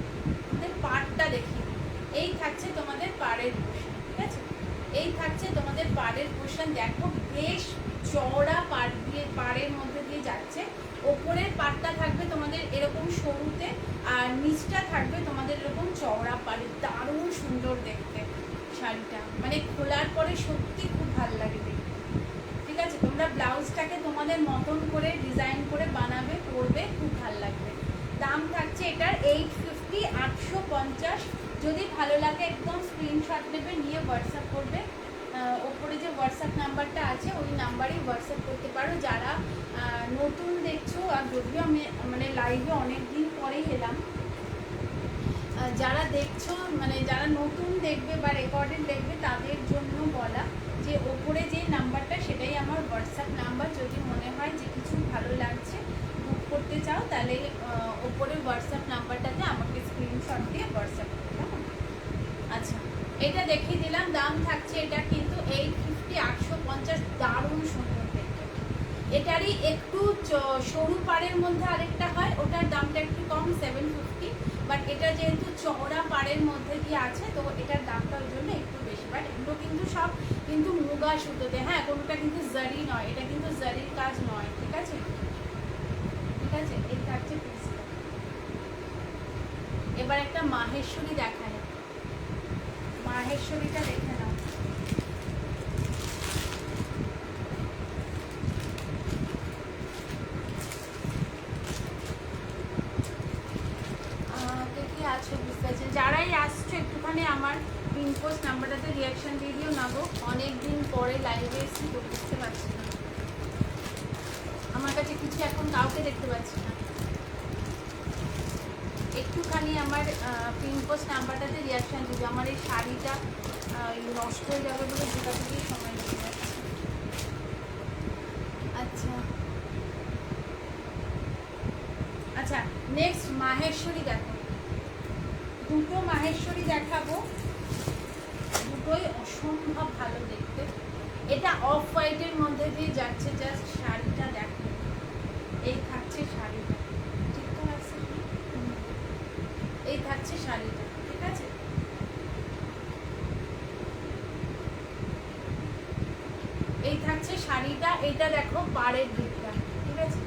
তোমাদের পাড়টা দেখিয়ে দিই। এই থাকছে তোমাদের পাড়ের পোর্শন, ঠিক আছে? এই থাকছে তোমাদের পাড়ের পোর্শন। দেখো বেশ চওড়া পাড় দিয়ে, পাড়ের মধ্যে দিয়ে যাচ্ছে। ওপরের পাড়টা থাকবে তোমাদের এরকম সরুতে, আর নিচটা থাকবে তোমাদের এরকম চওড়া পাড়ে। দারুণ সুন্দর দেখতে শাড়িটা, মানে খোলার পরে সত্যি খুব ভালো লাগে দেখতে, ঠিক আছে? তোমরা ব্লাউজটাকে তোমাদের মতন করে ডিজাইন করে বানাবে, পরবে, খুব ভালো লাগবে। দাম থাকছে এটার 850, 850। যদি ভালো লাগে একদম স্ক্রিনশট নেবে, নিয়ে হোয়াটসঅ্যাপ করবে। ওপরে যে হোয়াটসঅ্যাপ নাম্বারটা আছে ওই নাম্বারেই হোয়াটসঅ্যাপ করতে পারো। যারা নতুন দেখছো, আর যদিও আমি মানে লাইভে অনেক দিন পরেই এলাম, যারা দেখছো মানে যারা নতুন দেখবে বা রেকর্ডেড দেখবে তাদের জন্য বলা যে ওপরে যে নাম্বারটা সেটাই আমার হোয়াটসঅ্যাপ নাম্বার। যদি মনে হয় যে কিছু ভালো লাগছে, বুক করতে চাও, তাহলে ওপরে হোয়াটসঅ্যাপ নাম্বারটাতে আমাকে স্ক্রিনশট দিয়ে হোয়াটসঅ্যাপ করতে পারো। আচ্ছা, এটা দেখিয়ে দিলাম। দাম থাকছে এটা কিন্তু 850, 850। দারুণ সুন্দর দেখতে। এটারই একটু সরু পাড়ের মধ্যে আরেকটা হয়, ওটার দামটা একটু কম, 750। বাট এটা যেহেতু চওড়া পাড়ের মধ্যে দিয়ে আছে, তো এটার দামটা ওই জন্য একটু বেশি। বাট এগুলো কিন্তু সব কিন্তু মুগা সুতোতে, হ্যাঁ, কোনোটা কিন্তু জারি নয়, এটা কিন্তু জারির কাজ নয়, ঠিক আছে? ঠিক আছে, এই থাকছে পিসটা। এবার একটা মাহেশ্বরী দেখায়, মাহেশ্বরীটা দেখে নাও। আছে বুঝতে পারছেন, যারাই আসছো একটুখানি আমার পিনপোস্ট নাম্বারটাতে রিয়াকশন দিয়ে দিও না গো। অনেক দিন পরে লাইভে এসেছি তো বুঝতে পারছি না, আমার কাছে কিছু এখন কাউকে দেখতে পাচ্ছি না। একটুখানি আমার পিনপোস্ট নাম্বারটাতে রিয়াকশান দিবে। আমার এই শাড়িটা নষ্ট হয়ে যাবে বলে দুটা থেকেই সময় লেগে যাচ্ছে। আচ্ছা আচ্ছা, নেক্সট মাহেশ্বরী দেখো। দুটো মাহেশ্বরী দেখাবো, দুটোই অসম্ভব ভালো দেখতে। এটা অফ হোয়াইটের মধ্যে দিয়ে যাচ্ছে, জাস্ট শাড়িটা দেখো। এই থাকছে শাড়িটা, ঠিকঠাক আছে? এই থাকছে শাড়িটা, ঠিক আছে? এই থাকছে শাড়িটা। এটা দেখো পাড়ের দিকটা, ঠিক আছে?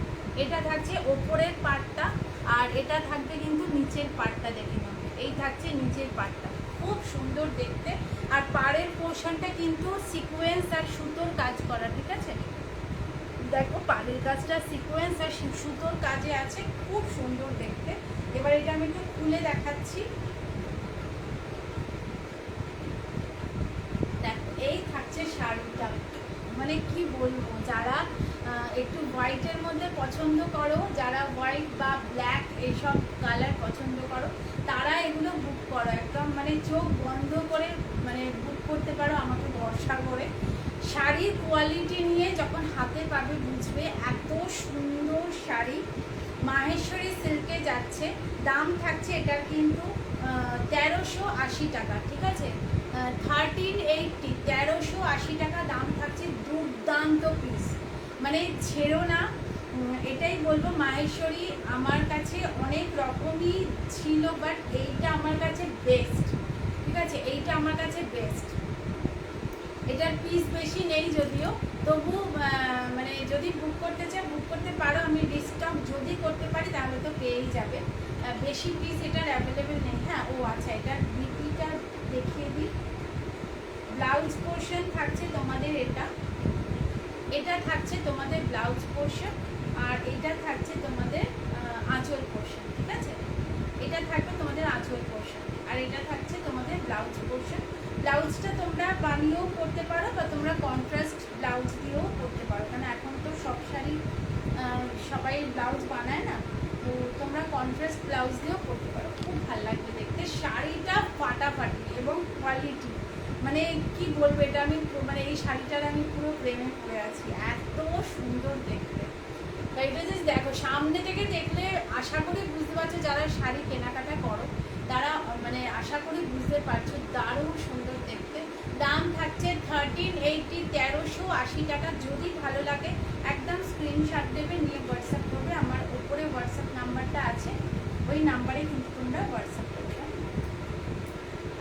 এটা থাকছে ওপরের পাড়টা, আর এটা থাকবে কিন্তু নিচের পাড়টা। দেখে নাও, এই থাকছে নিচের পাড়টা, খুব সুন্দর দেখতে। আর পাড়ের পোর্শনটা কিন্তু সিকোয়েন্স আর সুতোর কাজ করা, ঠিক আছে? দেখো পাড়ের কাজটা সিকোয়েন্স আর সুতোর কাজে আছে, খুব সুন্দর দেখতে। এবার এটা আমি একটু খুলে দেখাচ্ছি। দেখো এই থাকছে শাড়িটা, মানে কি বলবো, যারা একটু হোয়াইটের মধ্যে পছন্দ করো, যারা হোয়াইট বা ব্ল্যাক এইসব কালার পছন্দ করো, তারা এগুলো বুক করো। একদম মানে চোখ বন্ধ করে মানে বুক করতে পারো আমাকে ভরসা করে। শাড়ির কোয়ালিটি নিয়ে যখন হাতে পাবে বুঝবে, এত সুন্দর শাড়ি। মাহেশ্বরী সিল্কে যাচ্ছে। দাম থাকছে এটার কিন্তু 1380 টাকা, ঠিক আছে? 1380, 1380 টাকা দাম থাকছে। দুর্দান্ত পিস, মানে ছেড়ো না। এটাই বলবো, মাহেশ্বরী আমার কাছে অনেক রকমই ছিল, বাট এইটা আমার কাছে বেস্ট, ঠিক আছে? এইটা আমার কাছে বেস্ট। এটার পিস বেশি নেই যদিও, তবু মানে যদি বুক করতে চাও বুক করতে পারো। আমি ডিসকাউন্ট যদি করতে পারি তাহলে তো পেয়েই যাবে। বেশি পিস এটার অ্যাভেলেবেল নেই। হ্যাঁ, ও আচ্ছা, এটার বিপিটা দেখিয়ে দিই। ব্লাউজ পোর্শন থাকছে তোমাদের এটা, এটা থাকছে তোমাদের ব্লাউজ পোর্শন, আর এটা থাকছে তোমাদের আঁচল পোর্শন, ঠিক আছে? এটা থাকবে তোমাদের আঁচল পোর্শন, আর এটা থাকছে তোমাদের ব্লাউজ পোর্শন। ব্লাউজটা তোমরা বানিয়েও পরতে পারো, বা তোমরা কন্ট্রাস্ট ব্লাউজ দিয়েও পরতে পারো, কারণ এখন তো সব শাড়ি সবাই ব্লাউজ বানায় না, তো তোমরা কন্ট্রাস্ট ব্লাউজ দিয়েও পরতে পারো। খুব ভালো লাগবে দেখতে শাড়িটা, ফাটাফাটি এবং কোয়ালিটি, মানে কি বলবো, এটা আমি মানে এই শাড়িটার আমি পুরো প্রেমে পড়ে আছি, এত সুন্দর দেখতে। তাই এটা জাস্ট দেখো, সামনে থেকে দেখলে আশা করি বুঝতে পারছো, যারা শাড়ি কেনাকাটা করো তারা মানে আশা করি বুঝতে পারছো, দারুণ সুন্দর দেখতে। দাম থাকছে 1380, 1380 টাকা। যদি ভালো লাগে একদম স্ক্রিনশট দেবে, নিয়ে হোয়াটসঅ্যাপ করবে। করে হোয়াটসঅ্যাপ নাম্বারটা আছে, ওই নাম্বারে কিন্তু তোমরা হোয়াটসঅ্যাপ করবে।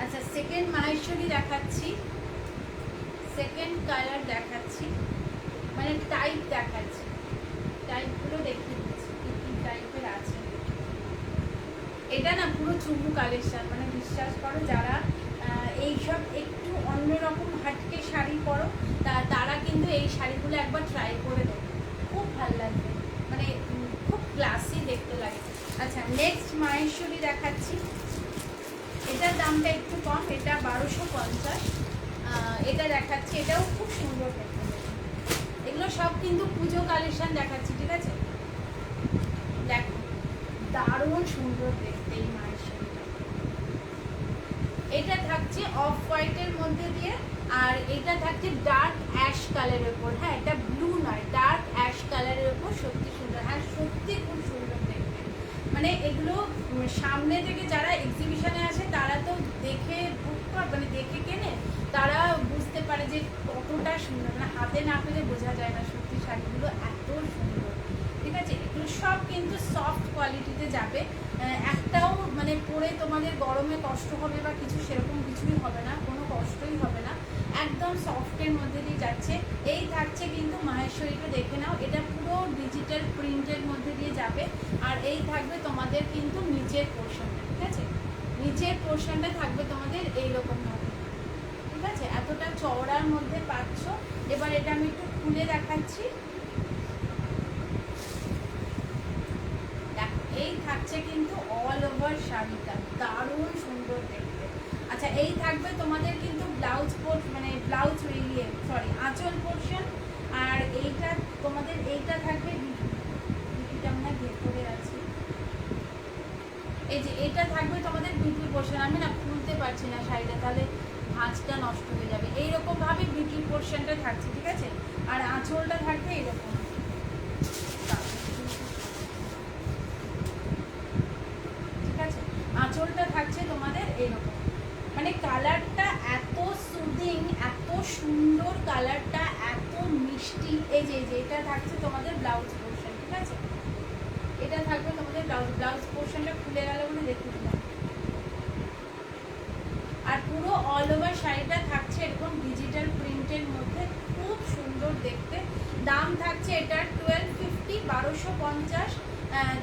আচ্ছা, সেকেন্ড মাহেশ্বরী দেখাচ্ছি, সেকেন্ড কালার দেখাচ্ছি, মানে টাইপ দেখাচ্ছি, টাইপগুলো দেখিয়ে দিচ্ছি কি কি টাইপের আছে। এটা না পুরো চুমু কালেকশন, মানে বিশ্বাস করো যারা এইসব একটু অন্যরকম হাটকে শাড়ি পরো তারা কিন্তু এই শাড়িগুলো একবার ট্রাই করে দেবে, খুব ভালো লাগবে, মানে খুব ক্লাসি দেখতে লাগে। আচ্ছা, নেক্সট মাহেশ্বরী দেখাচ্ছি, এটার দামটা একটু কম, এটা 1250। এটা দেখাচ্ছি, এটাও খুব সুন্দর দেখতে। এগুলো সব কিন্তু পুজো কালেকশন দেখাচ্ছি, ঠিক আছে? দেখো দারুণ সুন্দর দেখতে এই মাহেশ্বরীটা। এটা থাকছে অফ হোয়াইটের মধ্যে দিয়ে, আর এটা থাকছে ডার্ক অ্যাশ কালারের উপর। হ্যাঁ, এটা ব্লু নয়, ডার্ক অ্যাশ কালারের উপর। সত্যি সুন্দর, হ্যাঁ সত্যি খুব সুন্দর দেখতে। মানে এগুলো সামনে থেকে যারা এক্সিবিশনে আসে তারা তো দেখে মানে দেখে কেনে, তারা বুঝতে পারে যে কতটা সুন্দর, মানে হাতে না পেলে বোঝা যায় না সত্যি শাড়িগুলো এত সুন্দর, ঠিক আছে? এগুলো সব কিন্তু সফট কোয়ালিটিতে যাবে, একটাও মানে পরে তোমাদের গরমে কষ্ট হবে বা কিছু সেরকম কিছুই হবে না, কোনো কষ্টই হবে না, একদম সফটের মধ্যে দিয়ে যাচ্ছে। এই থাকছে কিন্তু মাহেশ্বরীটা, দেখে নাও, এটা পুরো ডিজিটাল প্রিন্টের মধ্যে দিয়ে যাবে। আর এই থাকবে তোমাদের কিন্তু নিচের পোর্শনটা, ঠিক আছে? নিচের পোর্শনটা থাকবে তোমাদের এইরকম ভাবে, ঠিক আছে? এতটা চওড়ার মধ্যে পাচ্ছ। এবার এটা আমি একটু খুলে দেখাচ্ছি। এই থাকছে কিন্তু অল ওভার শাড়িটা, দারুণ সুন্দর দেখতে। আচ্ছা, এই থাকবে তোমাদের কিন্তু ব্লাউজ মানে ব্লাউজ আঁচল পোর্শন। আর এইটা তোমাদের এইটা থাকবে বিপিটা আমরা ভেতরে আছে, এই যে এটা থাকবে তোমাদের বিপি পোর্শন। আমি না খুলতে পারছি না শাড়িটা, তাহলে ভাঁজটা নষ্ট হয়ে যাবে। এইরকম ভাবে বিপি পোর্শনটা থাকছে, ঠিক আছে? আর আঁচলটা থাকবে এইরকম, আঁচলটা থাকছে তোমাদের এইরকম। মানে কালারটা এত সুদিং, এত সুন্দর কালারটা, এত মিষ্টি। এই যে এটা থাকছে তোমাদের ব্লাউজ পোর্শন, ঠিক আছে? এটা থাকবে তোমাদের ব্লাউজ পোর্শনটা খুলে গেল বলে দেখতে দিলাম। আর পুরো অল ওভার শাড়িটা থাকছে এরকম ডিজিটাল প্রিন্টের মধ্যে, খুব সুন্দর দেখতে। দাম থাকছে এটার 1250, 1250।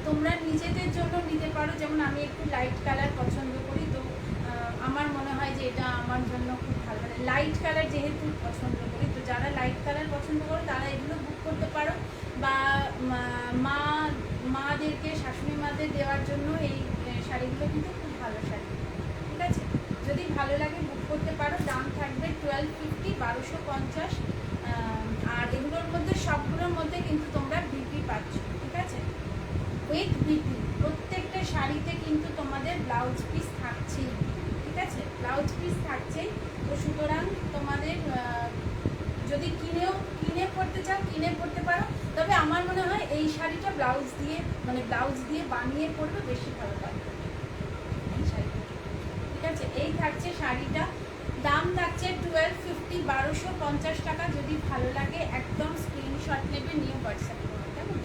তোমরা নিজেদের জন্য নিতে পারো, যেমন আমি একটু লাইট কালার পছন্দ করি, তো আমার মনে হয় যে এটা আমার জন্য খুব ভালো, মানে লাইট কালার যেহেতু পছন্দ করি, তো যারা লাইট কালার পছন্দ করো তারা এগুলো বুক করতে পারো, বা মাদেরকে, শাশুড়ি মাদের দেওয়ার জন্য এই শাড়িগুলো কিন্তু খুব ভালো শাড়ি, ঠিক আছে? যদি ভালো লাগে বুক করতে পারো। দাম থাকবে 1250, 1250। আর এগুলোর মধ্যে সবগুলোর মধ্যে কিন্তু তোমরা বিপি পাচ্ছ, ঠিক আছে? উইথ বিপি প্রত্যেকটা শাড়িতে কিন্তু তোমাদের ব্লাউজ পিস থাকছেই, ঠিক আছে? ব্লাউজ পিস থাকছেই। তো সুতরাং তোমাদের যদি কিনে পড়তে চাও কিনে পড়তে পারো, তবে আমার মনে হয় এই শাড়িটা ব্লাউজ দিয়ে বানিয়ে পরলে বেশি ভালো লাগবে এই শাড়িটা, ঠিক আছে? এই থাকছে শাড়িটা, দাম থাকছে 1250, 1250 টাকা। যদি ভালো লাগে একদম স্ক্রিনশট নেবে, নিয়ে হোয়াটসঅ্যাপ করবে, কেমন?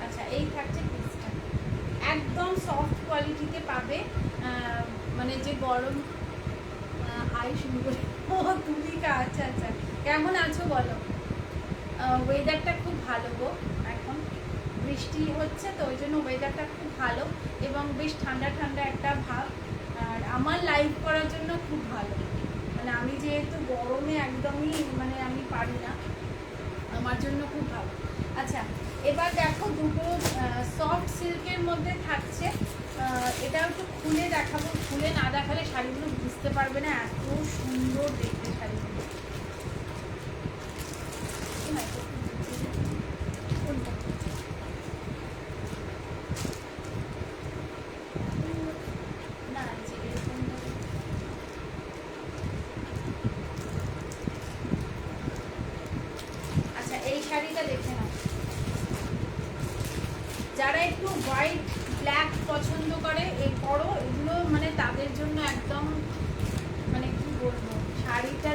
আচ্ছা, এই থাকছে পিসটা, একদম সফট কোয়ালিটিতে পাবে। মানে যে গরম হাই সুন্দর, ও তুলিকা, আচ্ছা আচ্ছা, কেমন আছো বলো? ওয়েদারটা খুব ভালো গো, এখন বৃষ্টি হচ্ছে তো ওই জন্য ওয়েদারটা খুব ভালো, এবং বেশ ঠান্ডা ঠান্ডা একটা ভাব। আর আমার লাইভ করার জন্য খুব ভালো, মানে আমি যেহেতু গরমে একদমই মানে আমি পারি না, আমার জন্য খুব ভালো। আচ্ছা, এবার দেখো দুটো সফট সিল্কের মধ্যে থাকছে, এটাও একটু খুলে দেখাবো, খুলে না দেখালে শাড়িগুলো বুঝতে পারবে না, এত সুন্দর দেখতে শাড়িগুলো। আচ্ছা, এই শাড়িটা দেখে নাও, যারা একটু হোয়াইট ব্ল্যাক পছন্দ করে এই পরো, এগুলো মানে তাদের জন্য একদম, মানে কি বলবো, শাড়িটা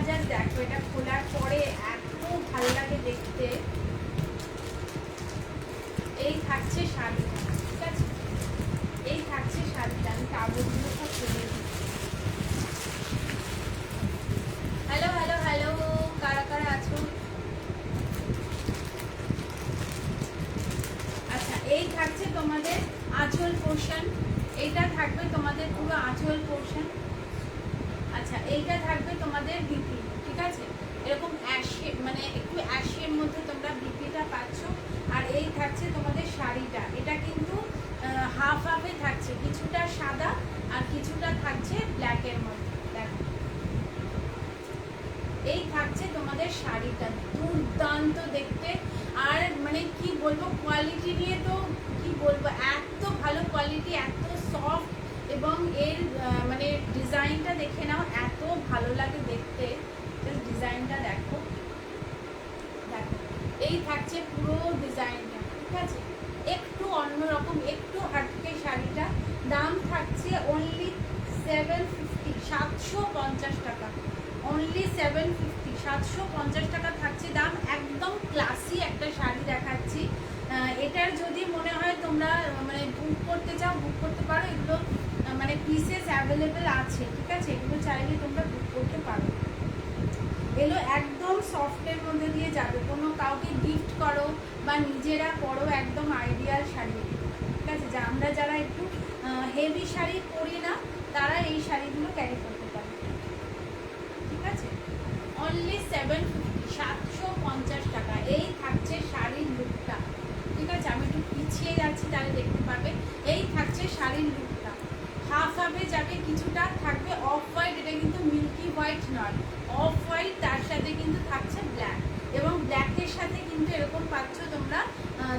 আঁচল পোর্শন, এইটা থাকবে তোমাদের পুরো আঁচল পোর্শন। আচ্ছা, এইটা থাকবে তোমাদের বিপি, ঠিক আছে, এরকম অ্যাশে মানে একটু অ্যাশের মধ্যে তোমরা বিপিটা পাচ্ছ। আর এই থাকছে তোমাদের শাড়িটা, এটা কিন্তু হাফ হাফে থাকছে, কিছুটা সাদা আর কিছুটা থাকছে ব্ল্যাকের মধ্যে। দেখো, এই থাকছে তোমাদের শাড়িটা, দুর্দান্ত দেখতে। আর মানে কি বলবো, কোয়ালিটি নিয়ে তো কি বলবো, এত ভালো কোয়ালিটি, এত সফট, এবং এর মানে ডিজাইনটা দেখে নাও, এত ভালো লাগে দেখতে। ডিজাইনটা দেখো, দেখো এই থাকছে পুরো ডিজাইনটা, ঠিক আছে, একটু অন্যরকম, একটু হাটকে শাড়িটা। দাম থাকছে অনলি 750, 750 টাকা, অনলি 750, 750 টাকা থাকছে দাম। একদম ক্লাসি একটা শাড়ি দেখাচ্ছি। এটার যদি মনে হয় তোমরা মানে বুক করতে চাও, বুক করতে পারো। এগুলো মানে পিসেস অ্যাভেলেবেল আছে, ঠিক আছে, এগুলো চাইলে তোমরা বুক করতে পারো। এগুলো একদম সফটের মধ্যে দিয়ে যাবে, কোনো কাউকে গিফট করো বা নিজেরা পরো, একদম আইডিয়াল শাড়ি, ঠিক আছে। যা আমরা যারা একটু হেভি শাড়ি পরি না, তারা এই শাড়িগুলো ক্যারি করতে পারে, ঠিক আছে। অনলি 750, 750 টাকা। এই থাকছে শাড়ির লুকটা, ঠিক আছে, আমি একটু পিছিয়ে যাচ্ছি তাহলে দেখতে পাবে। এই থাকছে শাড়ির লুকটা, হাফ হাফে যাবে, কিছুটা থাকবে অফ হোয়াইট, এটা কিন্তু মিল্কি হোয়াইট নয়, অফ হোয়াইট, তার সাথে কিন্তু থাকছে ব্ল্যাক, এবং ব্ল্যাকের সাথে কিন্তু এরকম পাচ্ছ তোমরা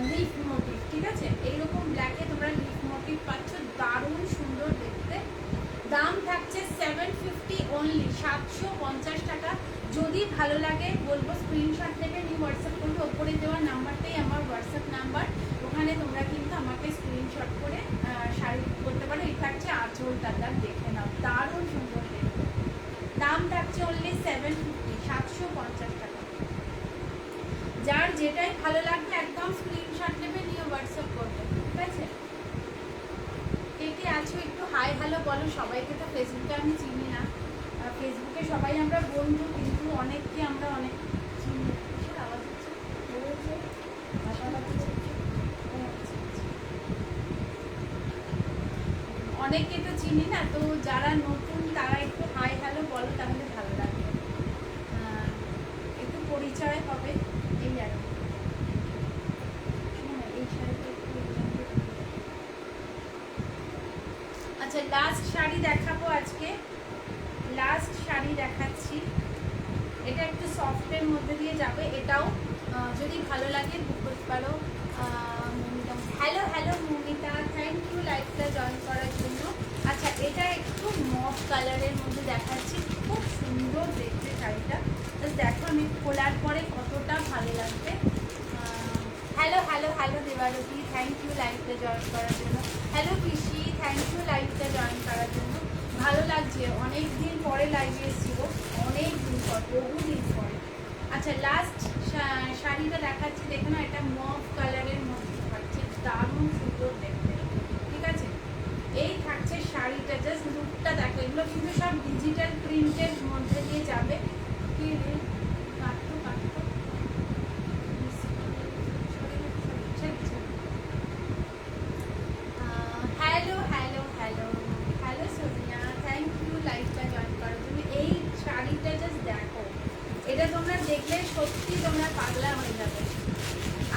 লিফ মোটিভ, ঠিক আছে, এইরকম ব্ল্যাকে তোমরা লিফ মোটিভ পাচ্ছ, দারুণ সুন্দর দেখতে। দাম থাকছে 750 অনলি, 750 টাকা। যদি ভালো লাগে বলবো স্ক্রিনশট নেবে, নিয়ে হোয়াটসঅ্যাপ করবে, ওপরে দেওয়া নাম্বারটাই আমার হোয়াটসঅ্যাপ নাম্বার, ওখানে তোমরা কিন্তু আমাকে স্ক্রিনশট করে শাড়ি করতে পারো। এই থাকছে আঁচলটা, দেখে নাও, দারুণ সুন্দর দেখতে। দাম থাকছে অনলি 750, 750 টাকা। যার যেটাই ভালো লাগবে একদম স্ক্রিনশট নেবে, নিয়ে হোয়াটসঅ্যাপ করবে, ঠিক আছে। কে আছো একটু হাই হ্যালো বলো। সবাইকে তো ফেসবুকে আমি চিনি না, ফেসবুকে সবাই আমরা বন্ধু, কিন্তু অনেককে আমরা অনেক চিনি। আওয়াজ হচ্ছে, অনেককে তো চিনি না, তো যারা নতুন তারা একটু হাই হ্যালো বলো, তাহলে ভালো লাগবে, একটু পরিচয় হবে। এই আর এই শাড়িটা একটু, আচ্ছা লাস্ট শাড়ি দেখাবো আজকে, লাস্ট শাড়ি দেখাচ্ছি। এটা একটু সফটের মধ্যে দিয়ে যাবে, এটাও যদি ভালো লাগে বুক করতে পারো। Hello hello Moumita, thank you লাইভটা জয়েন করার জন্য। আচ্ছা, এটা একটু মফ কালারের মধ্যে দেখাচ্ছি, খুব সুন্দর দেখতে শাড়িটা, দেখো আমি খোলার পরে কতটা ভালো লাগবে। Hello hello hello Debarati, thank you লাইভটা জয়েন করার জন্য। হ্যালো পিসি, থ্যাংক ইউ লাইভটা জয়েন করার জন্য। ভালো লাগছে, অনেক দিন পরে লাইভে এসেছিল, অনেক দিন পর, বহুদিন পরে। আচ্ছা লাস্ট শাড়িটা দেখাচ্ছি, দেখো না, এটা মফ কালারের মধ্যে থাকছে, দারুণ সুন্দর দেখতে, ঠিক আছে। এই থাকছে শাড়িটা, জাস্ট লুকটা দেখো। এগুলো কিন্তু সব ডিজিটাল প্রিন্টের মধ্যে দিয়ে যাবে। কি কাটতো কাটতো, hello hello hello hello Sonia, thank you লাইভটা জয়েন করার জন্য। এই শাড়িটা জাস্ট দেখো, এটা তোমরা দেখলে সত্যি তোমরা পাগলা হয়ে যাবে।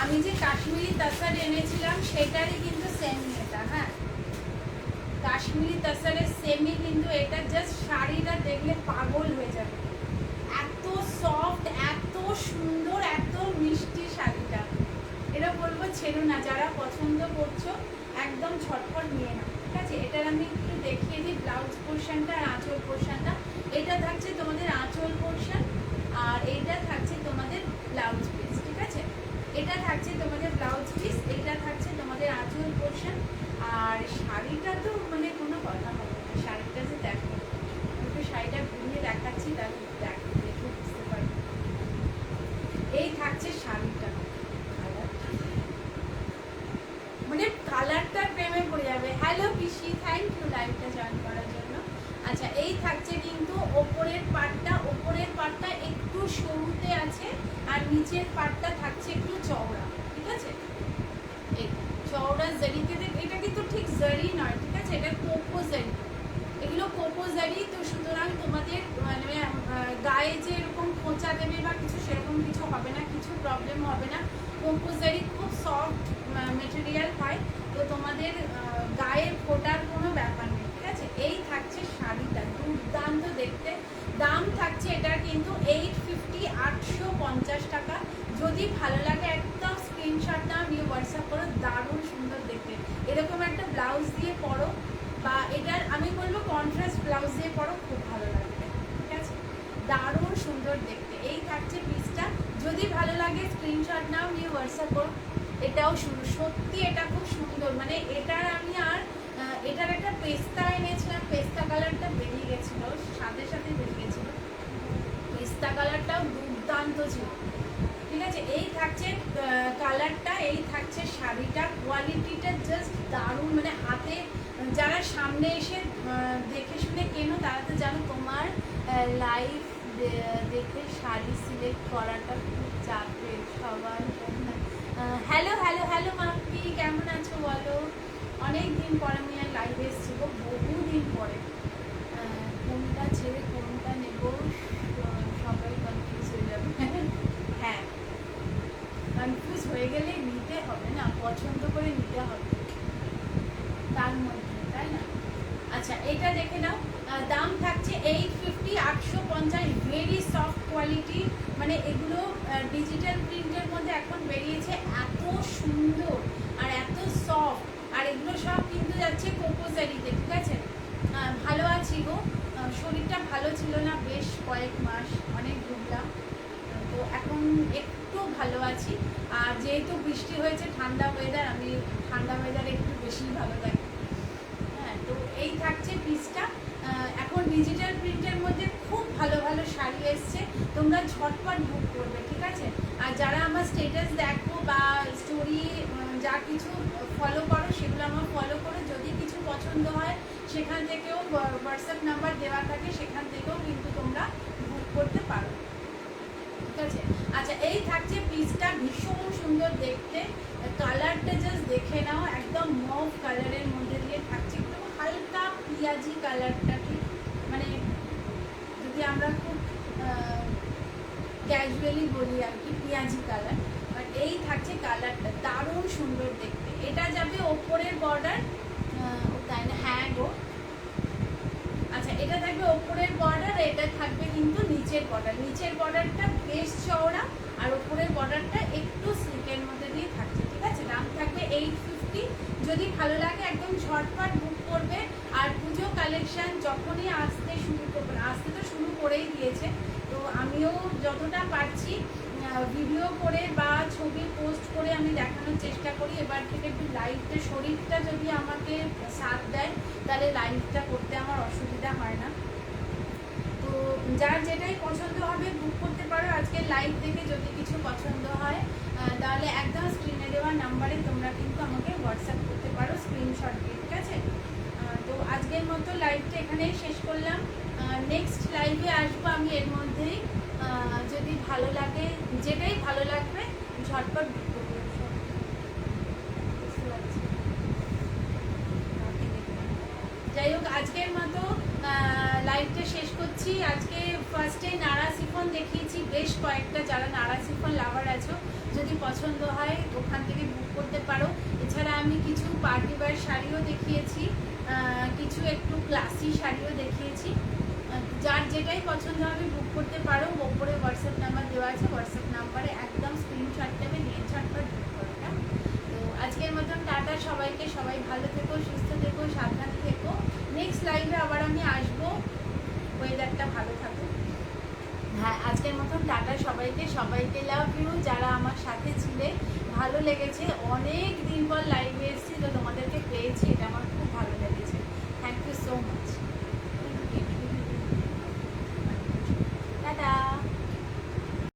আমি যে কাশ্মীরি তাসার এনেছিলাম সেটারই কিন্তু সেম এটা, হ্যাঁ, কাশ্মীরি তাসারের সেমই কিন্তু এটা। জাস্ট শাড়িটা দেখলে পাগল হয়ে যাবে, এত সফট, এত সুন্দর, এত মিষ্টি শাড়িটা। এটা বলবো ছেড়ো না, যারা পছন্দ করছো একদম ছটফট নিয়ে নাও, ঠিক আছে। এটার আমি একটু দেখিয়ে দিই ব্লাউজ পোর্শনটা আর আঁচল পোর্শনটা। এটা থাকছে তোমাদের আঁচল পোর্শন, আর এইটা থাকছে তোমাদের ব্লাউজ পিস, ঠিক আছে। এটা থাকছে তোমাদের ব্লাউজ পিস, এইটা থাকছে তোমাদের আঁচল পোর্শন। আর শাড়িটা তো মানে কোনো কথা হবে না, শাড়িটা যে দেখো, একটু শাড়িটা ঘুরিয়ে দেখাচ্ছি, তাহলে দেখো, দেখে বুঝতে পারবে। এই থাকছে শাড়িটা, মানে কালারটার প্রেমে পড়ে যাবে। হ্যালো পিসি, থ্যাংক ইউ লাইভটা জয়েন করার জন্য। আচ্ছা, এই থাকছে কিন্তু ওপরের পার্টটা জারি নয়, ঠিক আছে, এটা কোকো জারি। এগুলো কোকো জারি, তো সুতরাং তোমাদের মানে গায়ে যে এরকম খোঁচা দেবে বা কিছু সেরকম কিছু হবে না, কিছু প্রবলেম হবে না। কোকো জারি খুব সফট মেটেরিয়াল হয়, তো তোমাদের গায়ে ফোটার কোনো ব্যাপার নেই, ঠিক আছে। এই থাকছে শাড়িটা, দুর্দান্ত দেখতে। দাম থাকছে এটার কিন্তু 850, 850 টাকা। যদি ভালো লাগে একদম স্ক্রিনশট নাও, নিয়ে হোয়াটসঅ্যাপ করো, দারুণ সুন্দর দেখতে। এরকম একটা ব্লাউজ দিয়ে পরো, বা এটার আমি বলবো কন্ট্রাস্ট ব্লাউজ দিয়ে পরো, খুব ভালো লাগবে, ঠিক আছে, দারুণ সুন্দর দেখতে। এই থাকছে পিসটা, যদি ভালো লাগে স্ক্রিনশট নাও, নিয়ে হোয়াটসঅ্যাপ করো। এটাও সত্যি এটা খুব সুন্দর, মানে এটার আমি আর এটার একটা পেস্তা এনেছিলাম, পেস্তা কালারটা বেরিয়ে গেছিলো, সাথে সাথে বেরিয়ে গেছিলো, পেস্তা কালারটাও দুর্দান্ত ছিল, ঠিক আছে। এই থাকছে কালারটা, এই থাকছে শাড়িটা, কোয়ালিটিটা জাস্ট দারুণ, মানে হাতে যারা সামনে এসে দেখে শুনে কেনো তারা তো জানো তোমার লাইভ দেখে শাড়ি সিলেক্ট করাটা খুব চাপের সবার জন্য। হ্যালো হ্যালো হ্যালো মাম্পি, কেমন আছো বলো? অনেক দিন পর আমি আর লাইভে এসেছিলো, বহুদিন পরে। কোনটা ছেড়ে কোনটা নেব সবাই কনফিউজ হয়ে যাবে। হ্যাঁ, কনফিউজ হয়ে গেলে নিতে হবে না, পছন্দ করে নিতে হবে তার মধ্যে, তাই না? আচ্ছা, এটা দেখে নাও, দাম থাকছে 850, 850, ভেরি সফট কোয়ালিটি, মানে এগুলো ডিজিটাল প্রিন্টের মধ্যে এখন বেরিয়েছে, এত সুন্দর আর এত সফট, আর এগুলো সব কিন্তু যাচ্ছে কোকো জারিতে, ঠিক আছে। ভালো আছি গো, শরীরটা ভালো ছিল না বেশ কয়েক মাস, অনেক ঘুরলাম, তো এখন একটু ভালো আছি। আর যেহেতু বৃষ্টি হয়েছে, ঠান্ডা ওয়েদার, আমি ঠান্ডা ওয়েদারে একটু বেশি ভালো লাগে। হ্যাঁ, তো এই থাকছে পিসটা। এখন ডিজিটাল প্রিন্টের মধ্যে খুব ভালো ভালো শাড়ি এসছে, তোমরা ঝটপট বুক করবে, ঠিক আছে। আর যারা আমার স্টেটাস দেখো বা স্টোরি যা কিছু ফলো করো, সেগুলো আমার ফলো করো, যদি কিছু পছন্দ হয় সেখান থেকেও হোয়াটসঅ্যাপ নাম্বার দেওয়া থাকে, সেখান থেকেও কিন্তু তোমরা বুক করতে পারো, ঠিক আছে। আচ্ছা, এই থাকছে পিসটা, ভীষণ সুন্দর দেখতে, কালারটা জাস্ট দেখে নাও, একদম মভ কালারের মধ্যে দিয়ে থাকছে, একটু হালকা পিঁয়াজি কালারটা, ঠিক মানে যদি আমরা খুব ক্যাজুয়ালি বলি আর কি, পেঁয়াজি কালার। বাট এই থাকছে কালারটা, দারুণ সুন্দর দেখতে। এটা যাবে ওপরের বর্ডার, তাই না? হ্যাঁ গো, আচ্ছা, এটা থাকবে ওপরের বর্ডার, এটা থাকবে কিন্তু নিচের বর্ডার। নিচের বর্ডারটা বেশ চওড়া, আর ওপরের বর্ডারটা একটু সিল্কের মধ্যে দিয়ে থাকছে, ঠিক আছে। দাম থাকবে 850। যদি ভালো লাগে একদম ঝটপট বুক করবে। আর পুজো কালেকশন যখনই আসতে শুরু করবে, আসতে তো শুরু করেই দিয়েছে, তো আমিও যতটা পারছি ভিডিও করে বা ছবি পোস্ট করে আমি দেখানোর চেষ্টা করি। এবার থেকে একটু লাইভটা, শরীরটা যদি আমাকে সাথ দেয় তাহলে লাইভটা করতে আমার অসুবিধা হয় না। তো যার যেটাই পছন্দ হবে বুক করতে পারো। আজকের লাইভ দেখে যদি কিছু পছন্দ হয় তাহলে একদম স্ক্রিনে দেওয়া নাম্বারে তোমরা কিন্তু আমাকে হোয়াটসঅ্যাপ করতে পারো স্ক্রিনশট দিয়ে, ঠিক আছে। তো আজকের মতো লাইভটা এখানেই শেষ করলাম। নেক্সট লাইভে আসবো আমি এর মধ্যেই, যদি ভালো লাগে, যেটাই ভালো লাগবে ঝটপট বুক করবে। যাই হোক, আজকের মতো লাইভটা শেষ করছি। আজকে ফার্স্টে নাড়া শিফন দেখিয়েছি, বেশ কয়েকটা, যারা নাড়া শিফন লাভার আছো যদি পছন্দ হয় ওখান থেকে বুক করতে পারো। এছাড়া আমি কিছু পার্টি ওয়্যার শাড়িও দেখিয়েছি, কিছু একটু ক্লাসি শাড়িও দেখিয়েছি। যার যেটাই পছন্দ হবে বুক করতে পারো। ওপরে হোয়াটসঅ্যাপ নাম্বার দেওয়া আছে, হোয়াটসঅ্যাপ নাম্বারে একদম স্ক্রিনশট দেবে, নিয়ে ঝটপট বুক করো। হ্যাঁ, তো আজকের মতন টাটা সবাইকে, সবাই ভালো থেকো, সুস্থ থেকো, সাবধানে থেকো। নেক্সট লাইভে আবার আমি আসবো, ওয়েদারটা ভালো থাকো। হ্যাঁ, আজকের মতন টাটা সবাইকে, সবাইকে লাভ ইউ। যারা আমার সাথে ছিলে, ভালো লেগেছে, অনেক দিন পর লাইভে এসেছি, তো তোমাদেরকে পেয়েছি,